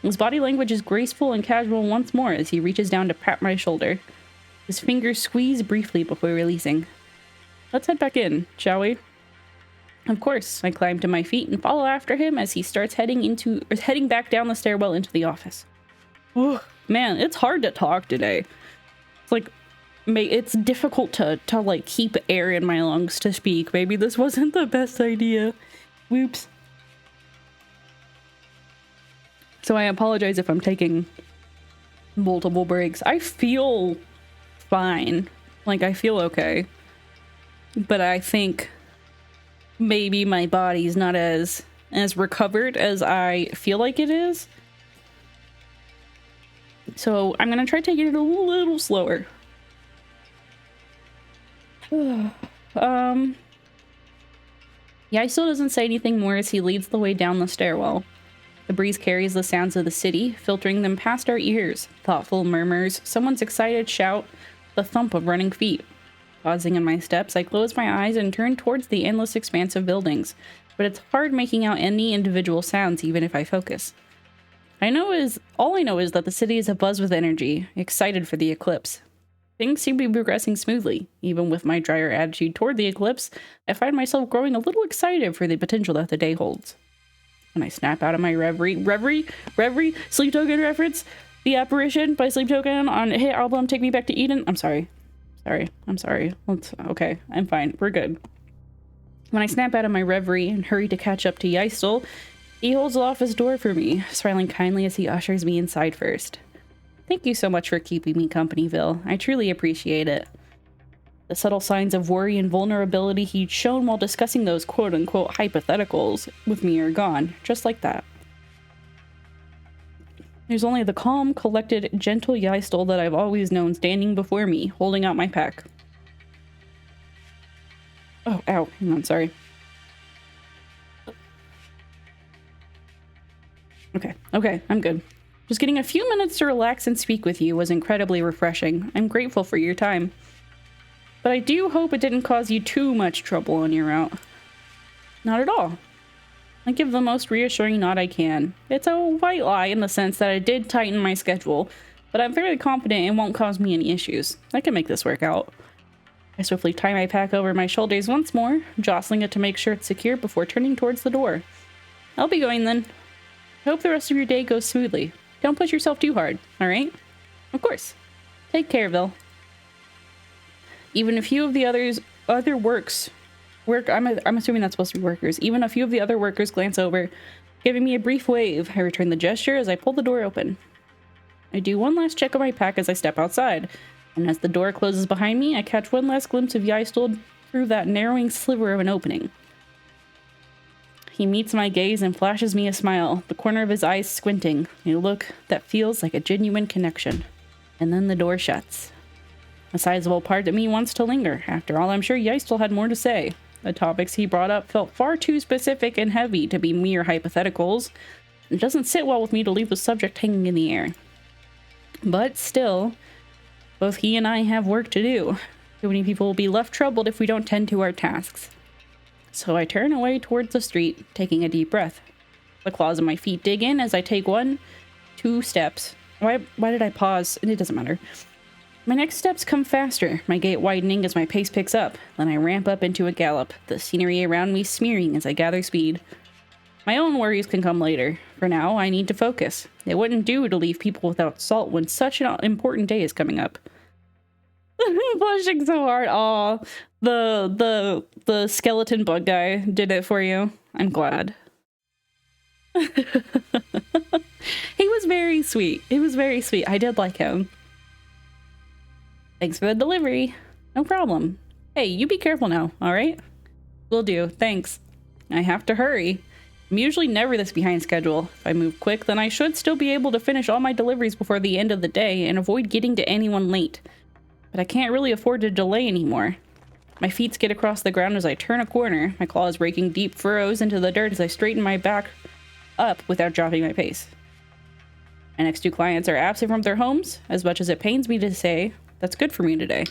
His body language is graceful and casual once more as he reaches down to pat my shoulder. His fingers squeeze briefly before releasing. Let's head back in, shall we? Of course. I climb to my feet and follow after him as he starts heading back down the stairwell into the office. Oh, man, it's hard to talk today. It's like, it's difficult to like keep air in my lungs to speak. Maybe this wasn't the best idea. Whoops. So I apologize if I'm taking multiple breaks. I feel fine. Like, I feel okay. But I think maybe my body's not as recovered as I feel like it is. So I'm gonna try taking it a little slower. Yeistel doesn't say anything more as he leads the way down the stairwell. The breeze carries the sounds of the city, filtering them past our ears. Thoughtful murmurs, someone's excited shout, the thump of running feet. Pausing in my steps, I close my eyes and turn towards the endless expanse of buildings, but it's hard making out any individual sounds even if I focus. All I know is that the city is abuzz with energy, excited for the eclipse. Things seem to be progressing smoothly. Even with my drier attitude toward the eclipse, I find myself growing a little excited for the potential that the day holds. When I snap out of my reverie, Sleep Token reference, The Apparition by Sleep Token on hit album Take Me Back to Eden. I'm sorry. Okay, I'm fine. We're good. When I snap out of my reverie and hurry to catch up to Yeistel, he holds the office door for me, smiling kindly as he ushers me inside first. Thank you so much for keeping me company, Vil. I truly appreciate it. The subtle signs of worry and vulnerability he'd shown while discussing those quote-unquote hypotheticals with me are gone, just like that. There's only the calm, collected, gentle Yeistel that I've always known standing before me, holding out my pack. Oh, ow. Hang on, sorry. Okay, I'm good. Just getting a few minutes to relax and speak with you was incredibly refreshing. I'm grateful for your time. But I do hope it didn't cause you too much trouble on your route. Not at all. I give the most reassuring nod I can. It's a white lie in the sense that I did tighten my schedule, but I'm fairly confident it won't cause me any issues. I can make this work out. I swiftly tie my pack over my shoulders once more, jostling it to make sure it's secure before turning towards the door. I'll be going then. I hope the rest of your day goes smoothly. Don't push yourself too hard, alright? Of course. Take care, Vil. Even a few of the other works, I'm assuming that's supposed to be workers. Even a few of the other workers glance over, giving me a brief wave. I return the gesture as I pull the door open. I do one last check of my pack as I step outside, and as the door closes behind me, I catch one last glimpse of Yeistel through that narrowing sliver of an opening. He meets my gaze and flashes me a smile, the corner of his eyes squinting, a look that feels like a genuine connection. And then the door shuts. A sizable part of me wants to linger. After all, I'm sure Yeistel had more to say. The topics he brought up felt far too specific and heavy to be mere hypotheticals. It doesn't sit well with me to leave the subject hanging in the air. But still, both he and I have work to do. Too many people will be left troubled if we don't tend to our tasks. So I turn away towards the street, taking a deep breath. The claws of my feet dig in as I take 1, 2 steps. Why did I pause? It doesn't matter. My next steps come faster, my gait widening as my pace picks up. Then I ramp up into a gallop, the scenery around me smearing as I gather speed. My own worries can come later. For now, I need to focus. It wouldn't do to leave people without salt when such an important day is coming up. I'm blushing so hard. Aw, the skeleton bug guy did it for you. I'm glad. He was very sweet. He was very sweet. I did like him. Thanks for the delivery. No problem. Hey, you be careful now, alright? Will do. Thanks. I have to hurry. I'm usually never this behind schedule. If I move quick, then I should still be able to finish all my deliveries before the end of the day and avoid getting to anyone late. But I can't really afford to delay anymore. My feet skid across the ground as I turn a corner, my claws raking deep furrows into the dirt as I straighten my back up without dropping my pace. My next 2 clients are absent from their homes. As much as it pains me to say, that's good for me today.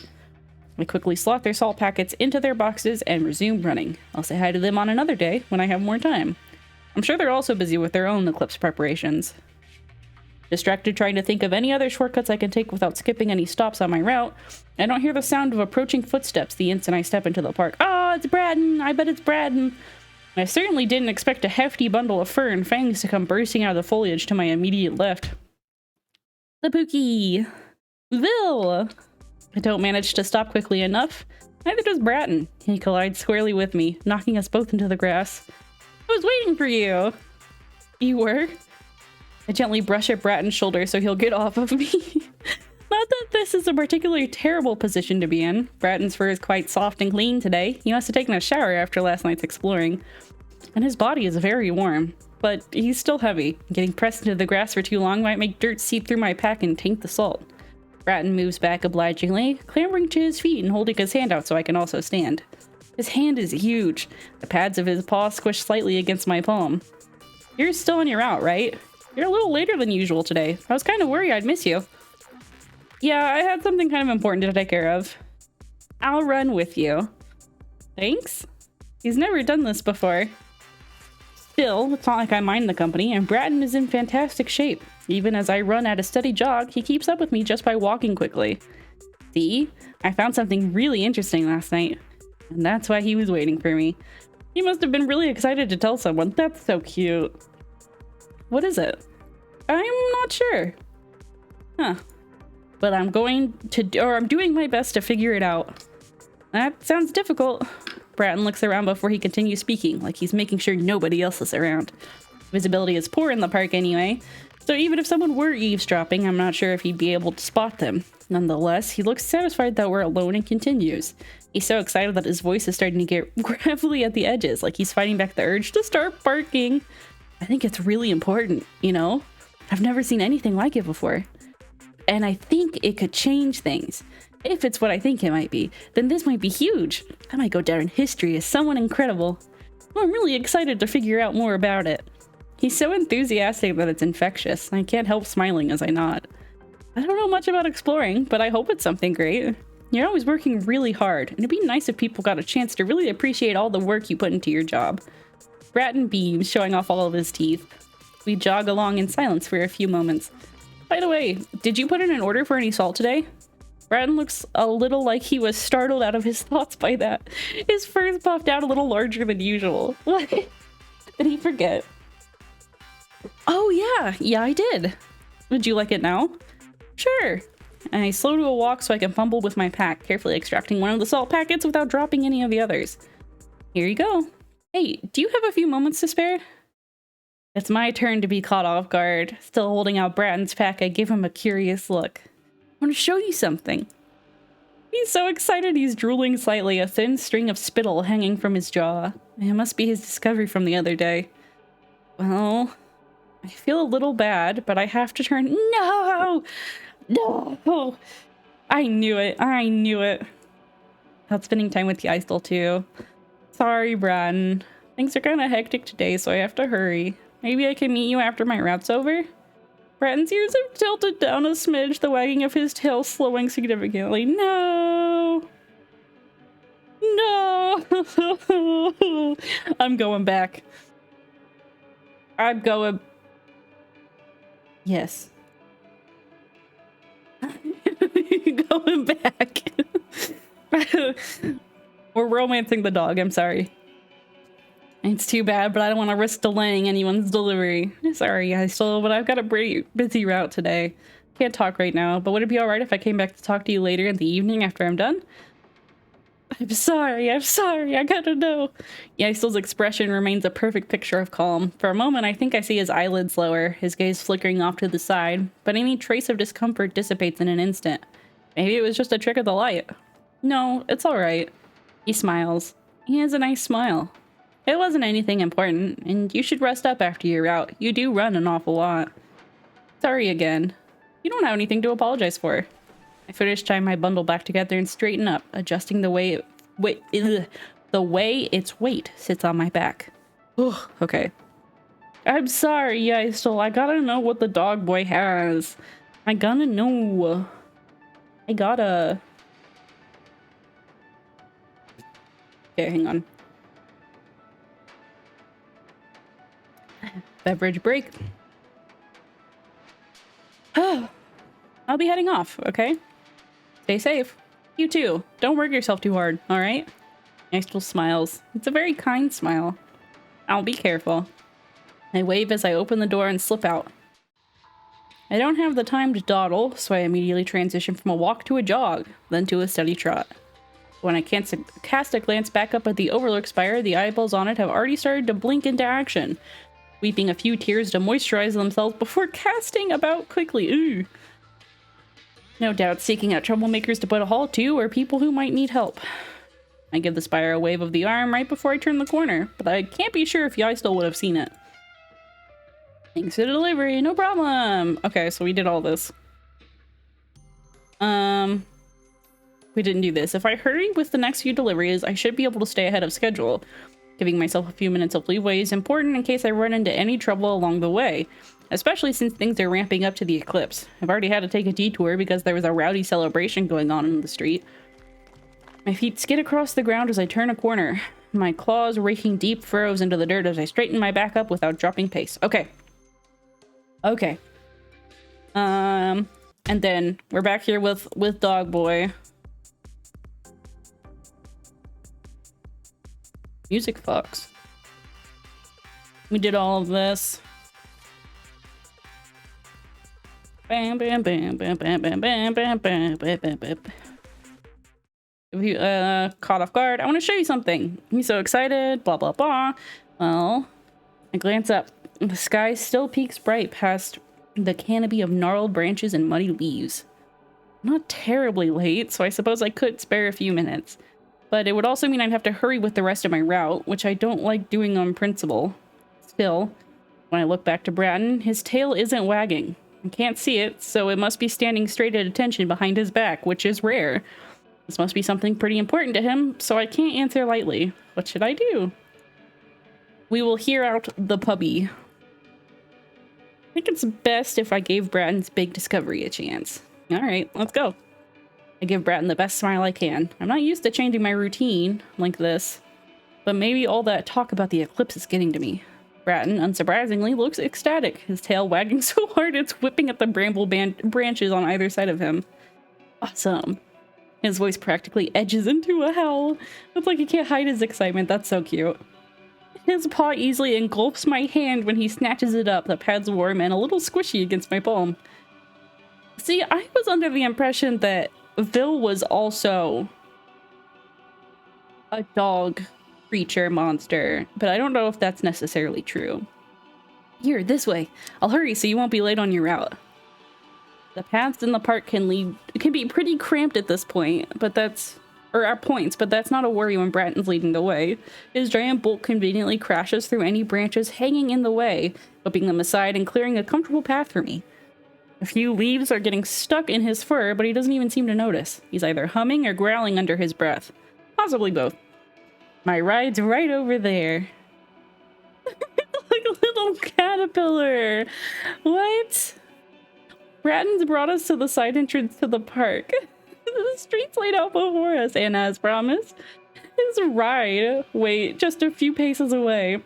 I quickly slot their salt packets into their boxes and resume running. I'll say hi to them on another day when I have more time. I'm sure they're also busy with their own eclipse preparations. Distracted trying to think of any other shortcuts I can take without skipping any stops on my route, I don't hear the sound of approaching footsteps the instant I step into the park. Oh, it's Braddon! I bet it's Braddon! I certainly didn't expect a hefty bundle of fur and fangs to come bursting out of the foliage to my immediate left. The Pookie! Vil! I don't manage to stop quickly enough. Neither does Bratton. He collides squarely with me, knocking us both into the grass. I was waiting for you! You were? I gently brush at Bratton's shoulder so he'll get off of me. Not that this is a particularly terrible position to be in. Bratton's fur is quite soft and clean today. He must have taken a shower after last night's exploring. And his body is very warm, but he's still heavy. Getting pressed into the grass for too long might make dirt seep through my pack and taint the salt. Bratton moves back obligingly, clambering to his feet and holding his hand out so I can also stand. His hand is huge. The pads of his paw squish slightly against my palm. You're still on your route, right? You're a little later than usual today. I was kind of worried I'd miss you. Yeah, I had something kind of important to take care of. I'll run with you. Thanks? He's never done this before. Still, it's not like I mind the company, and Bratton is in fantastic shape. Even as I run at a steady jog, he keeps up with me just by walking quickly. See? I found something really interesting last night, and that's why he was waiting for me. He must have been really excited to tell someone. That's so cute. What is it? I'm not sure. Huh. But I'm doing my best to figure it out. That sounds difficult. Bratton looks around before he continues speaking, like he's making sure nobody else is around. Visibility is poor in the park anyway, so even if someone were eavesdropping, I'm not sure if he'd be able to spot them. Nonetheless, he looks satisfied that we're alone and continues. He's so excited that his voice is starting to get gravelly at the edges, like he's fighting back the urge to start barking. I think it's really important, you know? I've never seen anything like it before. And I think it could change things. If it's what I think it might be, then this might be huge. I might go down in history as someone incredible. I'm really excited to figure out more about it. He's so enthusiastic that it's infectious, and I can't help smiling as I nod. I don't know much about exploring, but I hope it's something great. You're always working really hard, and it'd be nice if people got a chance to really appreciate all the work you put into your job. Bratton beams, showing off all of his teeth. We jog along in silence for a few moments. By the way, did you put in an order for any salt today? Bratton looks a little like he was startled out of his thoughts by that. His fur puffed out a little larger than usual. What? Did he forget? Oh yeah, I did. Would you like it now? Sure. And I slow to a walk so I can fumble with my pack, carefully extracting one of the salt packets without dropping any of the others. Here you go. Hey, do you have a few moments to spare? It's my turn to be caught off guard. Still holding out Bratton's pack, I give him a curious look. I want to show you something. He's so excited he's drooling slightly, a thin string of spittle hanging from his jaw. It must be his discovery from the other day. Well, I feel a little bad, but I have to turn— No! No! I knew it. I knew it. Not spending time with the Icel too. Sorry, Bratton. Things are kind of hectic today, so I have to hurry. Maybe I can meet you after my route's over? Bratton's ears have tilted down a smidge, the wagging of his tail slowing significantly. No! No! I'm going back. I'm going— Yes. Going back. We're romancing the dog, I'm sorry. It's too bad, but I don't want to risk delaying anyone's delivery. Sorry, guys, but I've got a pretty busy route today. Can't talk right now, but would it be alright if I came back to talk to you later in the evening after I'm done? I'm sorry, I gotta know. Yaisel's expression remains a perfect picture of calm. For a moment, I think I see his eyelids lower, his gaze flickering off to the side, but any trace of discomfort dissipates in an instant. Maybe it was just a trick of the light. No, it's alright. He smiles. He has a nice smile. It wasn't anything important, and you should rest up after your route. You do run an awful lot. Sorry again. You don't have anything to apologize for. I finish tying my bundle back together and straighten up, adjusting the way its weight sits on my back. Ugh, okay. I'm sorry, Yaisel. I gotta know what the dog boy has. I gotta know. Okay, hang on. Beverage break. I'll be heading off, okay? Stay safe. You too. Don't work yourself too hard, alright? Axel smiles. It's a very kind smile. I'll be careful. I wave as I open the door and slip out. I don't have the time to dawdle, so I immediately transition from a walk to a jog, then to a steady trot. When I cast a glance back up at the Overlook Spire, the eyeballs on it have already started to blink into action, weeping a few tears to moisturize themselves before casting about quickly. Ooh. No doubt seeking out troublemakers to put a halt to, or people who might need help. I give the spire a wave of the arm right before I turn the corner, but I can't be sure if Yaisel would have seen it. Thanks for the delivery, no problem! Okay, so we did all this. We didn't do this. If I hurry with the next few deliveries, I should be able to stay ahead of schedule. Giving myself a few minutes of leeway is important in case I run into any trouble along the way, especially since things are ramping up to the eclipse. I've already had to take a detour because there was a rowdy celebration going on in the street. My feet skid across the ground as I turn a corner, my claws raking deep furrows into the dirt as I straighten my back up without dropping pace. Okay. Okay. And then we're back here with Dog Boy. Music Fox. We did all of this. Bam, bam, bam, bam, bam, bam, bam, bam, bam, bam, bam, bam. If you caught off guard, I want to show you something. I'm so excited, blah, blah, blah. Well, I glance up. The sky still peaks bright past the canopy of gnarled branches and muddy leaves. Not terribly late, so I suppose I could spare a few minutes. But it would also mean I'd have to hurry with the rest of my route, which I don't like doing on principle. Still, when I look back to Bratton, his tail isn't wagging. I can't see it, so it must be standing straight at attention behind his back, which is rare. This must be something pretty important to him, so I can't answer lightly. What should I do? We will hear out the puppy. I think it's best if I gave Bratton's big discovery a chance. Alright, let's go. I give Bratton the best smile I can. I'm not used to changing my routine like this, but maybe all that talk about the eclipse is getting to me. Bratton, unsurprisingly, looks ecstatic, his tail wagging so hard it's whipping at the bramble branches on either side of him. Awesome. His voice practically edges into a howl. It's like he can't hide his excitement. That's so cute. His paw easily engulfs my hand when he snatches it up. The pad's warm and a little squishy against my palm. See, I was under the impression that Vil was also a dog creature monster, but I don't know if that's necessarily true. Here, this way. I'll hurry so you won't be late on your route. The paths in the park can be pretty cramped at this point, but that's not a worry when Bratton's leading the way. His giant bulk conveniently crashes through any branches hanging in the way, whipping them aside and clearing a comfortable path for me. A few leaves are getting stuck in his fur, but he doesn't even seem to notice. He's either humming or growling under his breath. Possibly both. My ride's right over there. Like a little caterpillar. What? Bratton's brought us to the side entrance to the park. The street's laid out before us, and as promised, his ride, just a few paces away,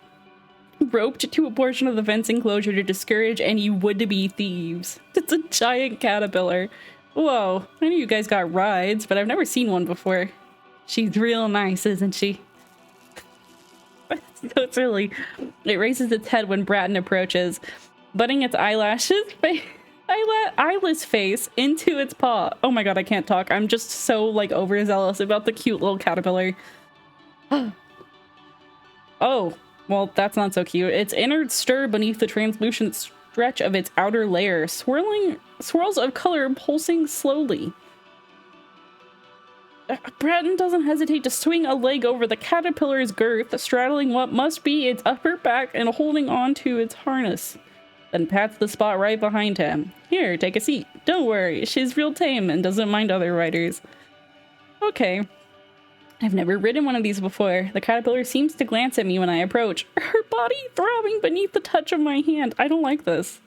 roped to a portion of the fence enclosure to discourage any would-be thieves. It's a giant caterpillar. Whoa, I know you guys got rides, but I've never seen one before. She's real nice, isn't she? So silly. It raises its head when Bratton approaches, butting its eyeless face into its paw. Oh my god, I can't talk. I'm just so, like, overzealous about the cute little caterpillar. Oh, well, that's not so cute. Its innards stir beneath the translucent stretch of its outer layer, swirls of color pulsing slowly. Bratton doesn't hesitate to swing a leg over the caterpillar's girth, straddling what must be its upper back and holding on to its harness. Then pats the spot right behind him. Here, take a seat. Don't worry, she's real tame and doesn't mind other riders. Okay. I've never ridden one of these before. The caterpillar seems to glance at me when I approach, her body throbbing beneath the touch of my hand. I don't like this.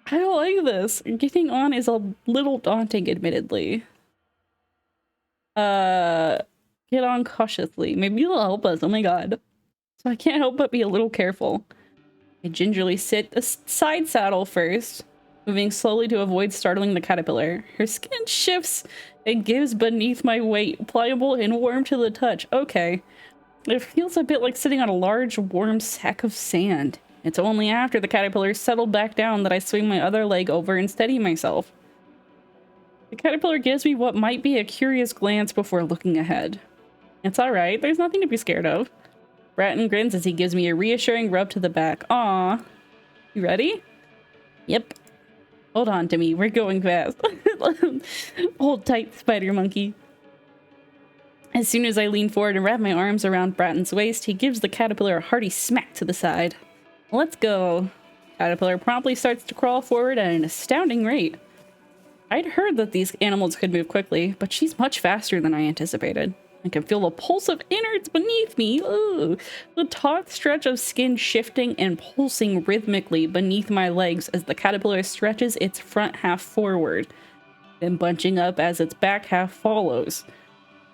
I don't like this. Getting on is a little daunting, admittedly. Get on cautiously. Maybe it'll help us. Oh my god. So I can't help but be a little careful. I gingerly sit a side saddle first, moving slowly to avoid startling the caterpillar. Her skin shifts and gives beneath my weight, pliable and warm to the touch. Okay. It feels a bit like sitting on a large, warm sack of sand. It's only after the caterpillar settled back down that I swing my other leg over and steady myself. The caterpillar gives me what might be a curious glance before looking ahead. It's alright, there's nothing to be scared of. Bratton grins as he gives me a reassuring rub to the back. Aww. You ready? Yep. Hold on to me, we're going fast. Hold tight, spider monkey. As soon as I lean forward and wrap my arms around Bratton's waist, he gives the caterpillar a hearty smack to the side. Let's go. Caterpillar promptly starts to crawl forward at an astounding rate. I'd heard that these animals could move quickly, but she's much faster than I anticipated. I can feel the pulse of innards beneath me. Ooh. The taut stretch of skin shifting and pulsing rhythmically beneath my legs as the caterpillar stretches its front half forward, then bunching up as its back half follows.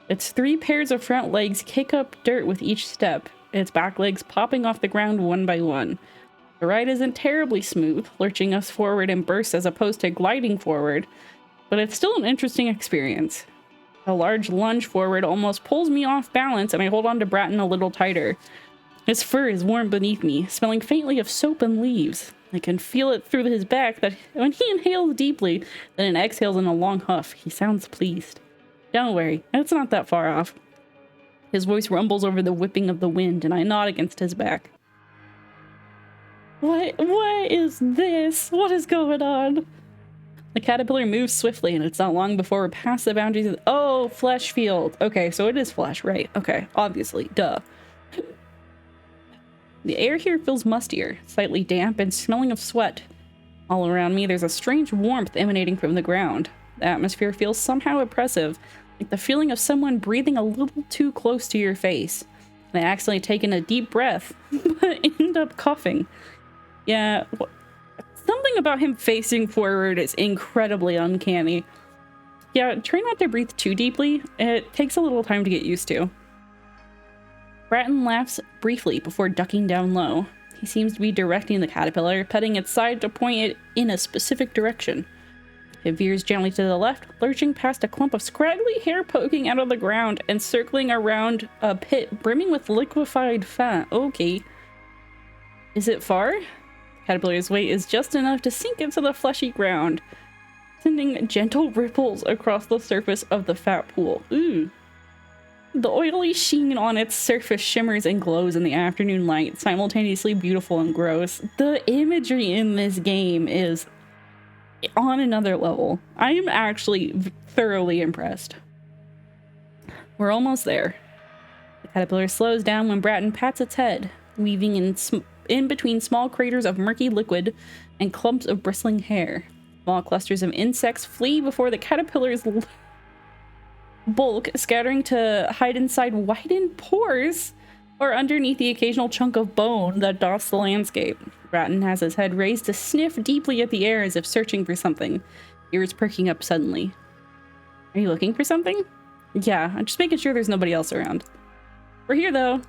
Its 3 pairs of front legs kick up dirt with each step, its back legs popping off the ground one by one. The ride isn't terribly smooth, lurching us forward in bursts as opposed to gliding forward, but it's still an interesting experience. A large lunge forward almost pulls me off balance, and I hold on to Bratton a little tighter. His fur is warm beneath me, smelling faintly of soap and leaves. I can feel it through his back that when he inhales deeply, then exhales in a long huff, he sounds pleased. Don't worry, it's not that far off. His voice rumbles over the whipping of the wind, and I nod against his back. What is this? What is going on? The caterpillar moves swiftly, and it's not long before we're past the boundaries of— oh, flesh field. Okay, so it is flesh, right? Okay, obviously, duh. The air here feels mustier, slightly damp and smelling of sweat. All around me, there's a strange warmth emanating from the ground. The atmosphere feels somehow oppressive, like the feeling of someone breathing a little too close to your face. I accidentally take in a deep breath, but end up coughing. Yeah, something about him facing forward is incredibly uncanny. Yeah, try not to breathe too deeply. It takes a little time to get used to. Bratton laughs briefly before ducking down low. He seems to be directing the caterpillar, petting its side to point it in a specific direction. It veers gently to the left, lurching past a clump of scraggly hair poking out of the ground and circling around a pit brimming with liquefied fat. Okay. Is it far? Caterpillar's weight is just enough to sink into the fleshy ground, sending gentle ripples across the surface of the fat pool. Ooh. The oily sheen on its surface shimmers and glows in the afternoon light, simultaneously beautiful and gross. The imagery in this game is on another level. I am actually thoroughly impressed. We're almost there. The caterpillar slows down when Bratton pats its head, weaving in between small craters of murky liquid and clumps of bristling hair. Small clusters of insects flee before the caterpillar's bulk, scattering to hide inside widened pores or underneath the occasional chunk of bone that dots the landscape. Bratton has his head raised to sniff deeply at the air as if searching for something, ears perking up suddenly. Are you looking for something? Yeah, I'm just making sure there's nobody else around. We're here, though.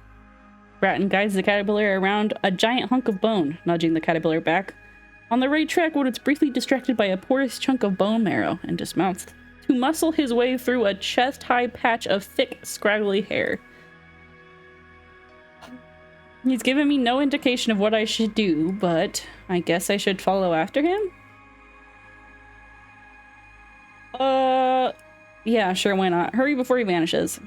Bratton guides the caterpillar around a giant hunk of bone, nudging the caterpillar back on the right track when it's briefly distracted by a porous chunk of bone marrow, and dismounts to muscle his way through a chest-high patch of thick, scraggly hair. He's given me no indication of what I should do, but I guess I should follow after him? Yeah, sure, why not? Hurry before he vanishes.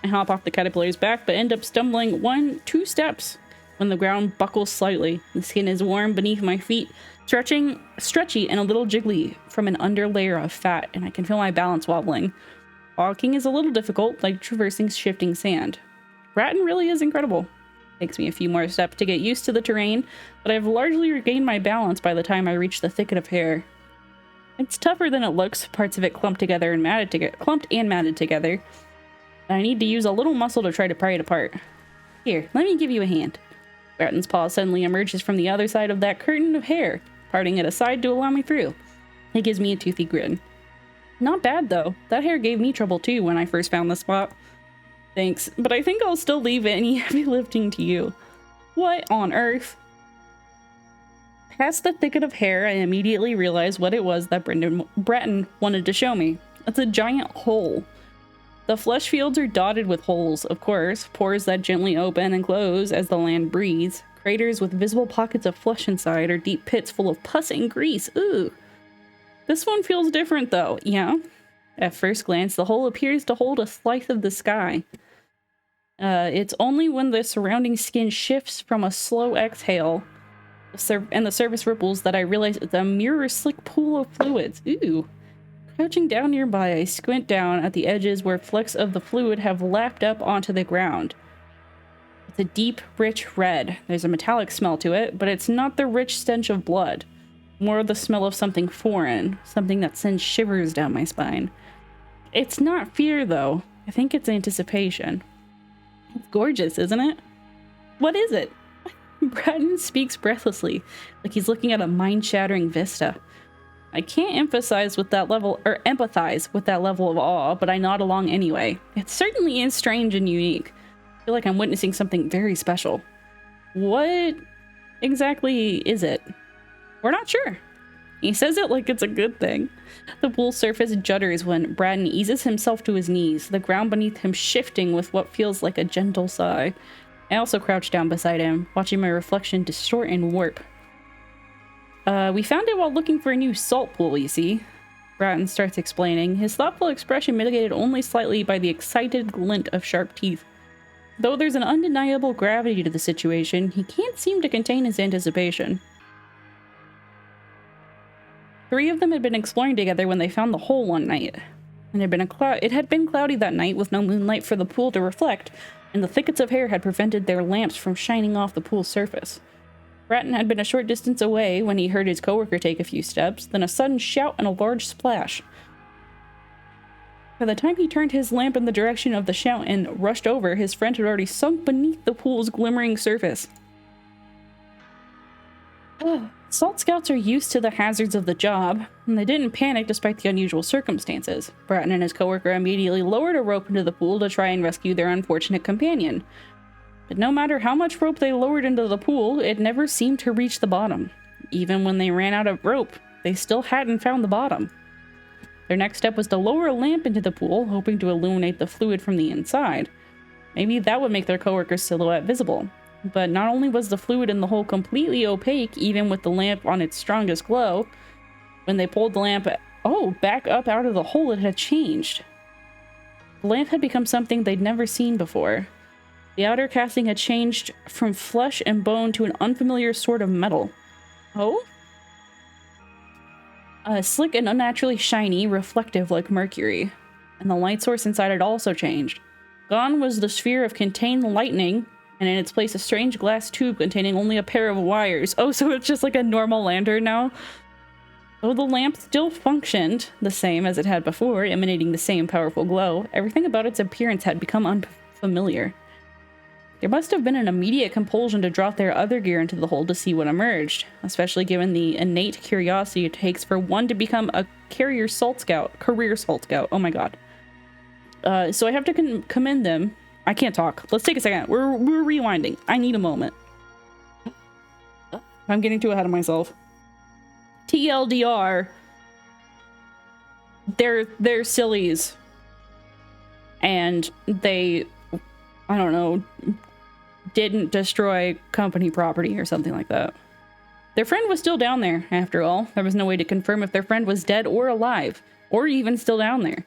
I hop off the caterpillar's back, but end up stumbling 1-2 steps when the ground buckles slightly. The skin is warm beneath my feet, stretchy and a little jiggly from an underlayer of fat, and I can feel my balance wobbling. Walking is a little difficult, like traversing shifting sand. Bratton really is incredible. Takes me a few more steps to get used to the terrain, but I've largely regained my balance by the time I reach the thicket of hair. It's tougher than it looks, parts of it clumped and matted together. I need to use a little muscle to try to pry it apart. Here, let me give you a hand. Bratton's paw suddenly emerges from the other side of that curtain of hair, parting it aside to allow me through. He gives me a toothy grin. Not bad, though. That hair gave me trouble, too, when I first found the spot. Thanks, but I think I'll still leave any heavy lifting to you. What on earth? Past the thicket of hair, I immediately realized what it was that Bratton wanted to show me. It's a giant hole. The flesh fields are dotted with holes, of course, pores that gently open and close as the land breathes, craters with visible pockets of flesh inside, or deep pits full of pus and grease. Ooh. This one feels different, though, yeah? At first glance, the hole appears to hold a slice of the sky. It's only when the surrounding skin shifts from a slow exhale and the surface ripples that I realize it's a mirror-slick pool of fluids. Ooh. Crouching down nearby, I squint down at the edges where flecks of the fluid have lapped up onto the ground. It's a deep, rich red. There's a metallic smell to it, but it's not the rich stench of blood. More the smell of something foreign, something that sends shivers down my spine. It's not fear, though. I think it's anticipation. It's gorgeous, isn't it? What is it? Bratton speaks breathlessly, like he's looking at a mind-shattering vista. I can't empathize with that level of awe, but I nod along anyway. It certainly is strange and unique. I feel like I'm witnessing something very special. What exactly is it? We're not sure. He says it like it's a good thing. The pool's surface judders when Bratton eases himself to his knees, the ground beneath him shifting with what feels like a gentle sigh. I also crouch down beside him, watching my reflection distort and warp. We found it while looking for a new salt pool, you see. Bratton starts explaining, his thoughtful expression mitigated only slightly by the excited glint of sharp teeth. Though there's an undeniable gravity to the situation, he can't seem to contain his anticipation. 3 of them had been exploring together when they found the hole one night. And it had been cloudy that night with no moonlight for the pool to reflect, and the thickets of hair had prevented their lamps from shining off the pool's surface. Bratton had been a short distance away when he heard his coworker take a few steps, then a sudden shout and a large splash. By the time he turned his lamp in the direction of the shout and rushed over, his friend had already sunk beneath the pool's glimmering surface. Salt scouts are used to the hazards of the job, and they didn't panic despite the unusual circumstances. Bratton and his coworker immediately lowered a rope into the pool to try and rescue their unfortunate companion. But no matter how much rope they lowered into the pool, it never seemed to reach the bottom. Even when they ran out of rope, they still hadn't found the bottom. Their next step was to lower a lamp into the pool, hoping to illuminate the fluid from the inside. Maybe that would make their coworker's silhouette visible. But not only was the fluid in the hole completely opaque, even with the lamp on its strongest glow, when they pulled the lamp back up out of the hole, it had changed. The lamp had become something they'd never seen before. The outer casting had changed from flesh and bone to an unfamiliar sort of metal. Oh? Slick and unnaturally shiny, reflective like mercury. And the light source inside had also changed. Gone was the sphere of contained lightning, and in its place a strange glass tube containing only a pair of wires. Oh, so it's just like a normal lantern now? Though the lamp still functioned the same as it had before, emanating the same powerful glow, everything about its appearance had become unfamiliar. There must have been an immediate compulsion to drop their other gear into the hole to see what emerged, especially given the innate curiosity it takes for one to become a career salt scout. Oh my god. So I have to commend them. I can't talk. Let's take a second. We're rewinding. I need a moment. I'm getting too ahead of myself. TLDR. They're sillies. And they, I don't know, didn't destroy company property or something like that. Their friend was still down there, after all. There was no way to confirm if their friend was dead or alive, or even still down there.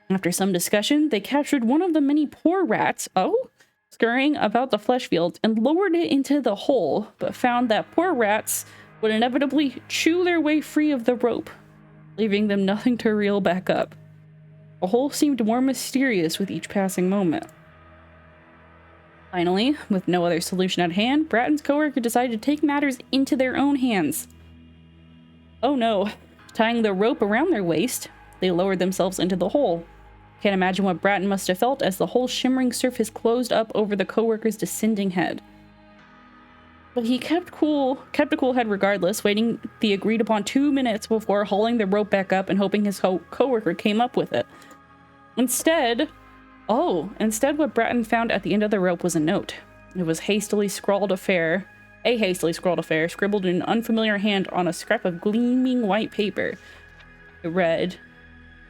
After some discussion, they captured one of the many poor rats, scurrying about the flesh fields, and lowered it into the hole, but found that poor rats would inevitably chew their way free of the rope, leaving them nothing to reel back up. The hole seemed more mysterious with each passing moment. Finally, with no other solution at hand, Bratton's coworker decided to take matters into their own hands. Oh no. Tying the rope around their waist, they lowered themselves into the hole. Can't imagine what Bratton must have felt as the whole shimmering surface closed up over the coworker's descending head. But he kept a cool head regardless, waiting the agreed upon 2 minutes before hauling the rope back up and hoping his coworker came up with it. Instead, what Bratton found at the end of the rope was a note. It was a hastily scrawled affair, scribbled in an unfamiliar hand on a scrap of gleaming white paper. It read,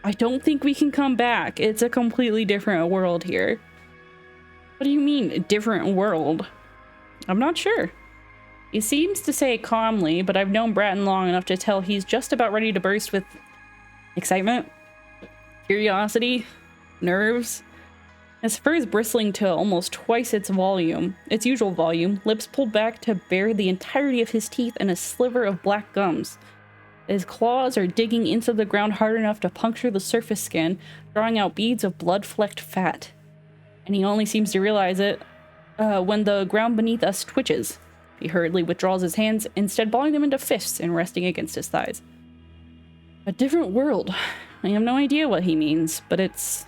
"I don't think we can come back. It's a completely different world here." What do you mean, a different world? I'm not sure. He seems to say it calmly, but I've known Bratton long enough to tell he's just about ready to burst with excitement, curiosity, nerves. His fur is bristling to almost twice its usual volume, lips pulled back to bare the entirety of his teeth and a sliver of black gums. His claws are digging into the ground hard enough to puncture the surface skin, drawing out beads of blood-flecked fat. And he only seems to realize it when the ground beneath us twitches. He hurriedly withdraws his hands, instead balling them into fists and resting against his thighs. A different world. I have no idea what he means, but it's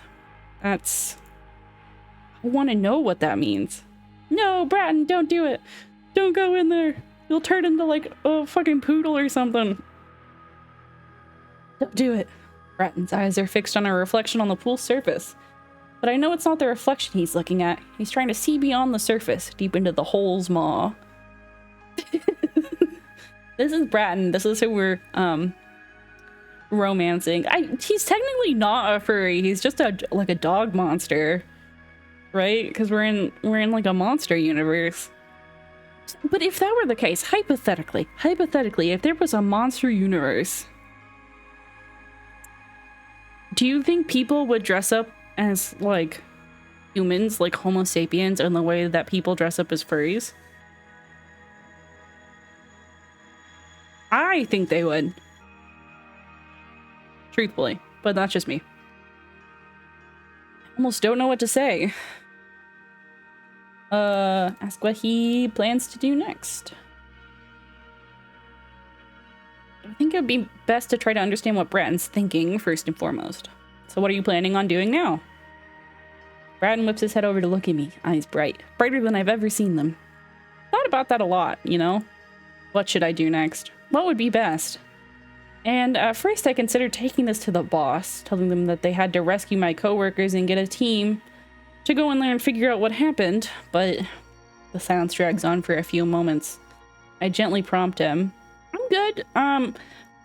That's... I want to know what that means. No, Bratton, don't do it. Don't go in there. You'll turn into like a fucking poodle or something. Don't do it. Bratton's eyes are fixed on a reflection on the pool's surface. But I know it's not the reflection he's looking at. He's trying to see beyond the surface, deep into the hole's maw. This is Bratton. This is who we're, romancing. He's technically not a furry. He's just like a dog monster. Right? Because we're in like a monster universe. But if that were the case, hypothetically, if there was a monster universe, do you think people would dress up as, like, humans, like Homo sapiens, in the way that people dress up as furries? I think they would. Truthfully, but that's just me. I almost don't know what to say. Ask what he plans to do next. I think it would be best to try to understand what Bratton's thinking first and foremost. So what are you planning on doing now? Bratton whips his head over to look at me, eyes bright. Brighter than I've ever seen them. Thought about that a lot, you know? What should I do next? What would be best? And at first I considered taking this to the boss, telling them that they had to rescue my coworkers and get a team to go in there and figure out what happened, but the silence drags on for a few moments. I gently prompt him. I'm good.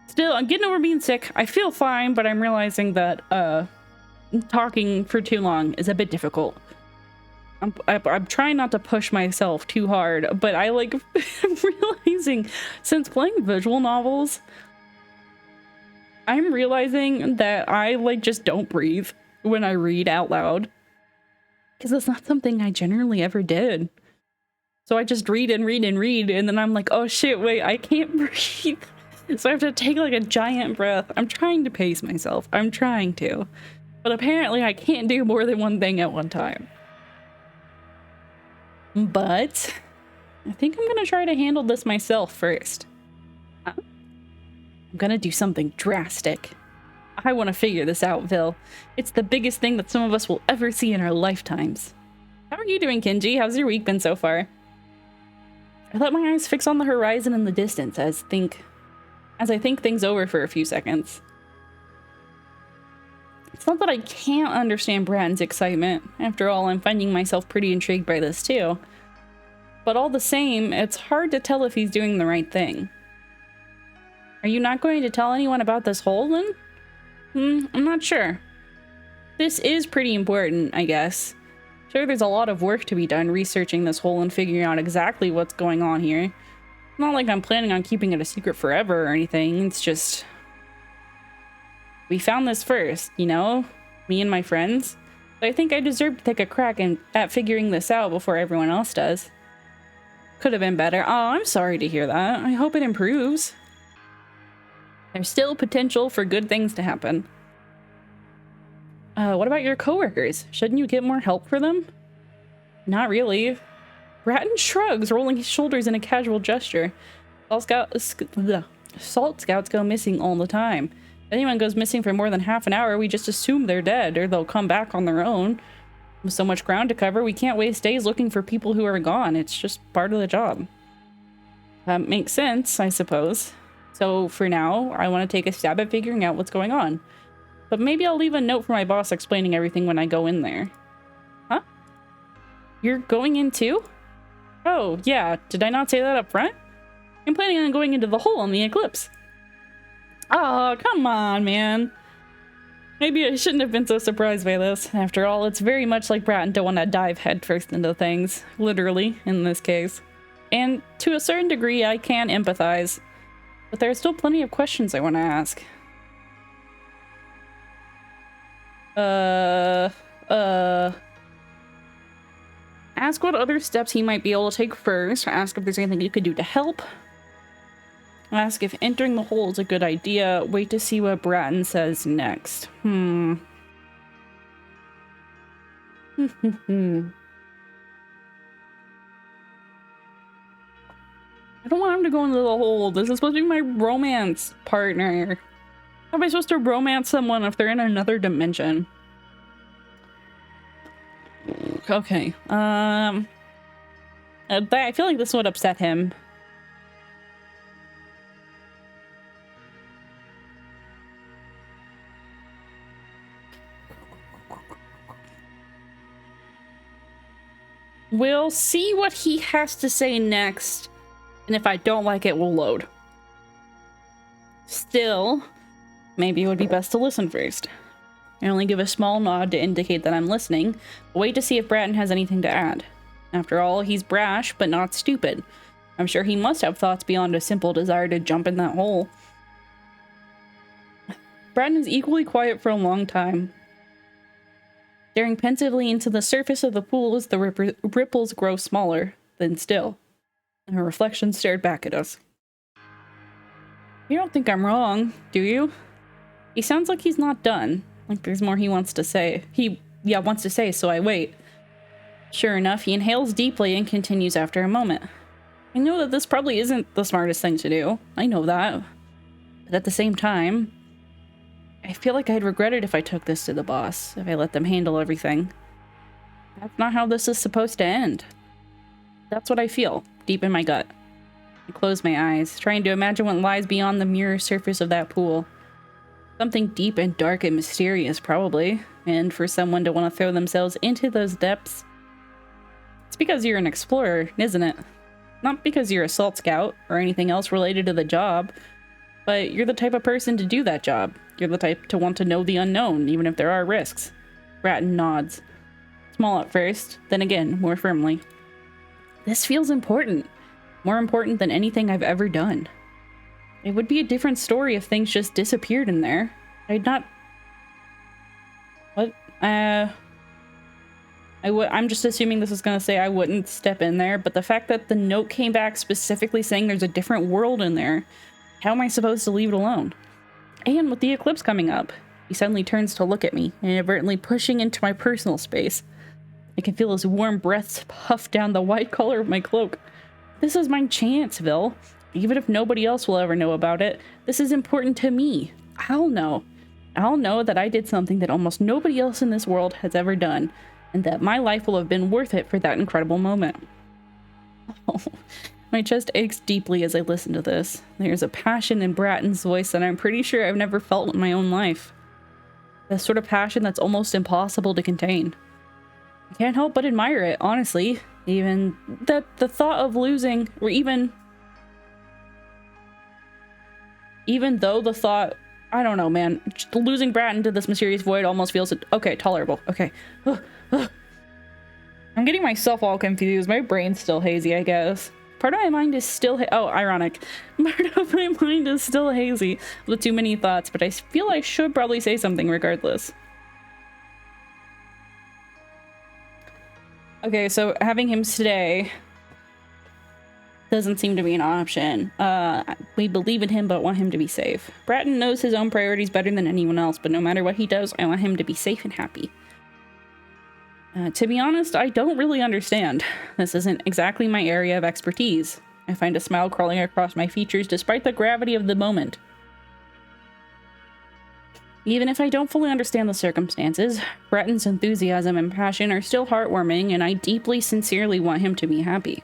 Still, I'm getting over being sick. I feel fine, but I'm realizing that, talking for too long is a bit difficult. I'm trying not to push myself too hard, but I, like, I'm realizing, since playing visual novels, I'm realizing that I, like, just don't breathe when I read out loud. Because it's not something I generally ever did. So I just read and read and read, and then I'm like, oh shit, wait, I can't breathe. So I have to take like a giant breath. I'm trying to pace myself. I'm trying to. But apparently I can't do more than one thing at one time. But I think I'm gonna try to handle this myself first. I'm gonna do something drastic. I want to figure this out, Vil. It's the biggest thing that some of us will ever see in our lifetimes. How are you doing, Kenji? How's your week been so far? I let my eyes fix on the horizon in the distance as I think things over for a few seconds. It's not that I can't understand Bratton's excitement. After all, I'm finding myself pretty intrigued by this too. But all the same, it's hard to tell if he's doing the right thing. Are you not going to tell anyone about this hole then? I'm not sure. This is pretty important, I guess. Sure, there's a lot of work to be done researching this hole and figuring out exactly what's going on here. Not like I'm planning on keeping it a secret forever or anything, it's just... we found this first, you know? Me and my friends. But I think I deserve to take a crack at figuring this out before everyone else does. Could have been better. Oh, I'm sorry to hear that. I hope it improves. There's still potential for good things to happen. What about your coworkers? Shouldn't you get more help for them? Not really. Bratton shrugs, rolling his shoulders in a casual gesture. Salt Scouts go missing all the time. If anyone goes missing for more than half an hour, we just assume they're dead, or they'll come back on their own. With so much ground to cover, we can't waste days looking for people who are gone. It's just part of the job. That makes sense, I suppose. So for now, I want to take a stab at figuring out what's going on. But maybe I'll leave a note for my boss explaining everything when I go in there. Huh? You're going in too? Oh, yeah. Did I not say that up front? I'm planning on going into the hole on the eclipse. Oh, come on, man. Maybe I shouldn't have been so surprised by this. After all, it's very much like Bratton to want to dive headfirst into things. Literally, in this case. And to a certain degree, I can empathize. But there are still plenty of questions I want to ask. Ask what other steps he might be able to take first. Ask if there's anything you could do to help. Ask if entering the hole is a good idea. Wait to see what Bratton says next. I don't want him to go into the hole. This is supposed to be my romance partner. How am I supposed to romance someone if they're in another dimension? Okay. But I feel like this would upset him. We'll see what he has to say next, and if I don't like it, we'll load. Still, maybe it would be best to listen first. I only give a small nod to indicate that I'm listening, but wait to see if Bratton has anything to add. After all, he's brash, but not stupid. I'm sure he must have thoughts beyond a simple desire to jump in that hole. Bratton is equally quiet for a long time, staring pensively into the surface of the pool as the ripples grow smaller, then still. And her reflection stared back at us. You don't think I'm wrong, do you? He sounds like he's not done. Like there's more he wants to say. Wants to say, so I wait. Sure enough, he inhales deeply and continues after a moment. I know that this probably isn't the smartest thing to do. I know that. But at the same time, I feel like I'd regret it if I took this to the boss, if I let them handle everything. That's not how this is supposed to end. That's what I feel, deep in my gut. I close my eyes, trying to imagine what lies beyond the mirror surface of that pool. Something deep and dark and mysterious, probably. And for someone to want to throw themselves into those depths, it's because you're an explorer, isn't it? Not because you're a salt scout or anything else related to the job, but you're the type of person to do that job. You're the type to want to know the unknown, even if there are risks. Bratton nods. Small at first, then again, more firmly. This feels important. More important than anything I've ever done. It would be a different story if things just disappeared in there. I'd not... What? I'm just assuming this is going to say I wouldn't step in there, but the fact that the note came back specifically saying there's a different world in there, how am I supposed to leave it alone? And with the eclipse coming up, he suddenly turns to look at me, inadvertently pushing into my personal space. I can feel his warm breath puff down the white collar of my cloak. This is my chance, Vil. Even if nobody else will ever know about it, this is important to me. I'll know. I'll know that I did something that almost nobody else in this world has ever done, and that my life will have been worth it for that incredible moment. Oh, my chest aches deeply as I listen to this. There's a passion in Bratton's voice that I'm pretty sure I've never felt in my own life. The sort of passion that's almost impossible to contain. I can't help but admire it, honestly. Even that the thought of losing, or even though the thought, I don't know, man, losing Bratton to this mysterious void almost feels, okay, tolerable, okay. I'm getting myself all confused. My brain's still hazy, I guess. Part of my mind is still, oh, ironic. Part of my mind is still hazy with too many thoughts, but I feel I should probably say something regardless. Okay, so having him stay doesn't seem to be an option. We believe in him, but want him to be safe. Bratton knows his own priorities better than anyone else, but no matter what he does, I want him to be safe and happy. To be honest, I don't really understand. This isn't exactly my area of expertise. I find a smile crawling across my features despite the gravity of the moment. Even if I don't fully understand the circumstances, Bratton's enthusiasm and passion are still heartwarming, and I deeply, sincerely want him to be happy.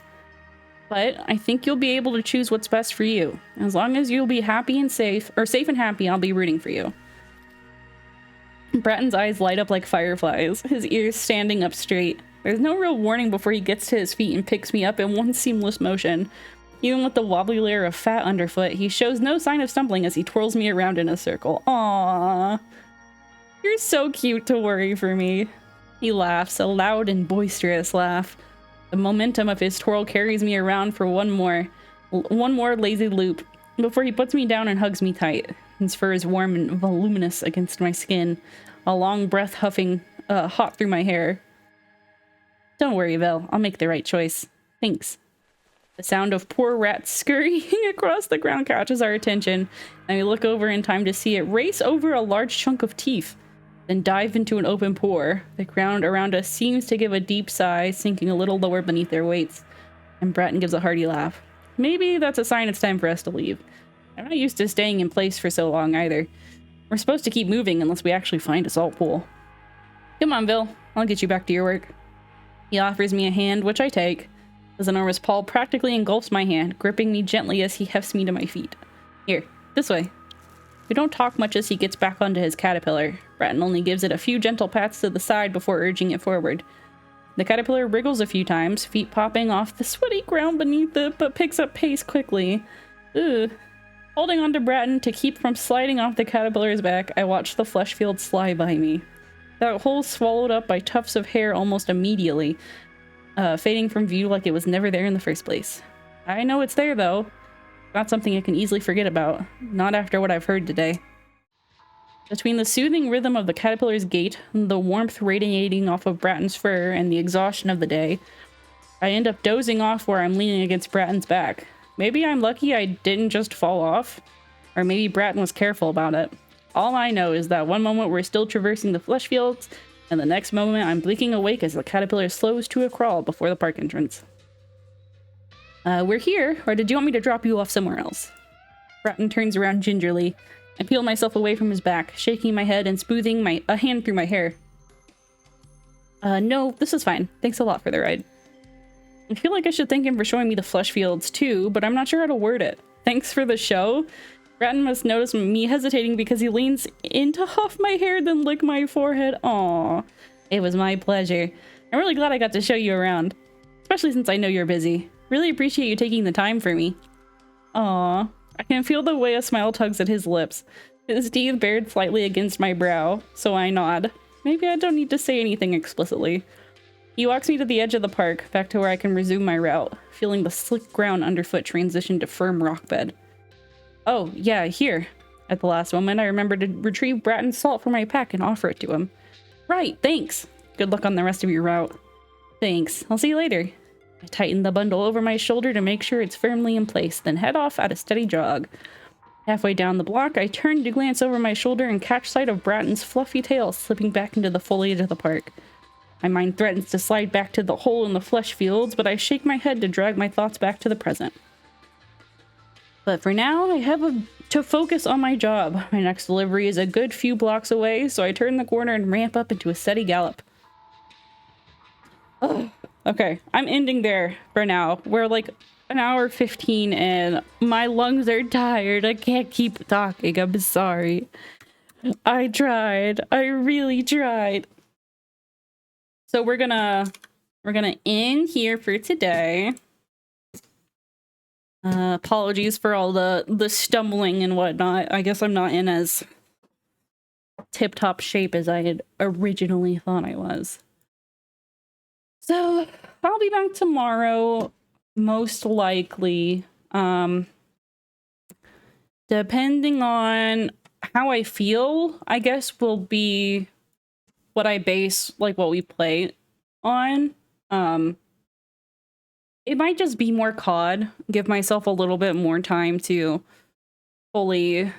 But I think you'll be able to choose what's best for you. As long as you'll be happy and safe, or safe and happy, I'll be rooting for you. Bratton's eyes light up like fireflies, his ears standing up straight. There's no real warning before he gets to his feet and picks me up in one seamless motion. Even with the wobbly layer of fat underfoot, he shows no sign of stumbling as he twirls me around in a circle. Aww. You're so cute to worry for me. He laughs, a loud and boisterous laugh. The momentum of his twirl carries me around for one more lazy loop before he puts me down and hugs me tight. His fur is warm and voluminous against my skin, a long breath huffing hot through my hair. Don't worry, Vel. I'll make the right choice. Thanks. The sound of poor rats scurrying across the ground catches our attention, and we look over in time to see it race over a large chunk of teeth, then dive into an open pore. The ground around us seems to give a deep sigh, sinking a little lower beneath their weights, and Bratton gives a hearty laugh. Maybe that's a sign it's time for us to leave. I'm not used to staying in place for so long either. We're supposed to keep moving unless we actually find a salt pool. Come on, Vil. I'll get you back to your work. He offers me a hand, which I take. His enormous paw practically engulfs my hand, gripping me gently as he hefts me to my feet. Here, this way. We don't talk much as he gets back onto his caterpillar. Bratton only gives it a few gentle pats to the side before urging it forward. The caterpillar wriggles a few times, feet popping off the sweaty ground beneath it, but picks up pace quickly. Ugh. Holding onto Bratton to keep from sliding off the caterpillar's back, I watch the flesh field slide by me. That hole swallowed up by tufts of hair almost immediately, fading from view like it was never there in the first place. I know it's there, though. Not something I can easily forget about. Not after what I've heard today. Between the soothing rhythm of the caterpillar's gait, the warmth radiating off of Bratton's fur, and the exhaustion of the day, I end up dozing off where I'm leaning against Bratton's back. Maybe I'm lucky I didn't just fall off, or maybe Bratton was careful about it. All I know is that one moment we're still traversing the flesh fields, and the next moment I'm blinking awake as the caterpillar slows to a crawl before the park entrance. We're here, or did you want me to drop you off somewhere else? Bratton turns around gingerly. I peel myself away from his back, shaking my head and smoothing a hand through my hair. No, this is fine. Thanks a lot for the ride. I feel like I should thank him for showing me the flesh fields too, but I'm not sure how to word it. Thanks for the show? Bratton must notice me hesitating because he leans in to huff my hair, then lick my forehead. Aww. It was my pleasure. I'm really glad I got to show you around. Especially since I know you're busy. Really appreciate you taking the time for me. Aww. I can feel the way a smile tugs at his lips. His teeth bared slightly against my brow, so I nod. Maybe I don't need to say anything explicitly. He walks me to the edge of the park, back to where I can resume my route, feeling the slick ground underfoot transition to firm rock bed. Oh, yeah, here. At the last moment, I remember to retrieve Bratton's salt from my pack and offer it to him. Right, thanks. Good luck on the rest of your route. Thanks. I'll see you later. I tighten the bundle over my shoulder to make sure it's firmly in place, then head off at a steady jog. Halfway down the block, I turn to glance over my shoulder and catch sight of Bratton's fluffy tail slipping back into the foliage of the park. My mind threatens to slide back to the hole in the flesh fields, but I shake my head to drag my thoughts back to the present. But for now, I have to focus on my job. My next delivery is a good few blocks away, so I turn the corner and ramp up into a steady gallop. Ugh. Okay, I'm ending there for now. We're like an hour 15 and my lungs are tired. I can't keep talking. I'm sorry. I tried. I really tried. So we're gonna end here for today. Apologies for all the stumbling and whatnot. I guess I'm not in as tip-top shape as I had originally thought I was. So I'll be back tomorrow, most likely. Depending on how I feel, I guess will be what I base like what we play on. It might just be more COD. Give myself a little bit more time to fully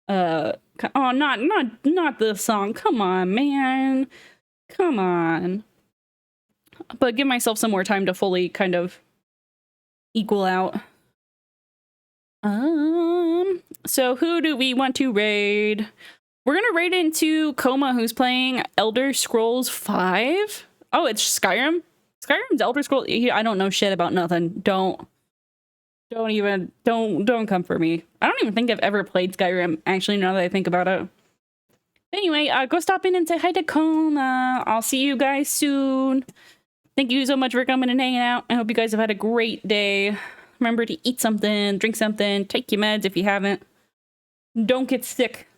oh, not the song. Come on, man. Come on. But give myself some more time to fully kind of equal out. So who do we want to raid? We're gonna raid into Coma, who's playing Elder Scrolls 5. Oh, it's Skyrim? Skyrim's Elder Scrolls. I don't know shit about nothing. Don't come for me. I don't even think I've ever played Skyrim, actually, now that I think about it. Anyway, go stop in and say hi to Coma. I'll see you guys soon. Thank you so much for coming and hanging out. I hope you guys have had a great day. Remember to eat something, drink something, take your meds if you haven't. Don't get sick.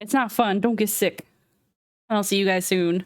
It's not fun. Don't get sick. I'll see you guys soon.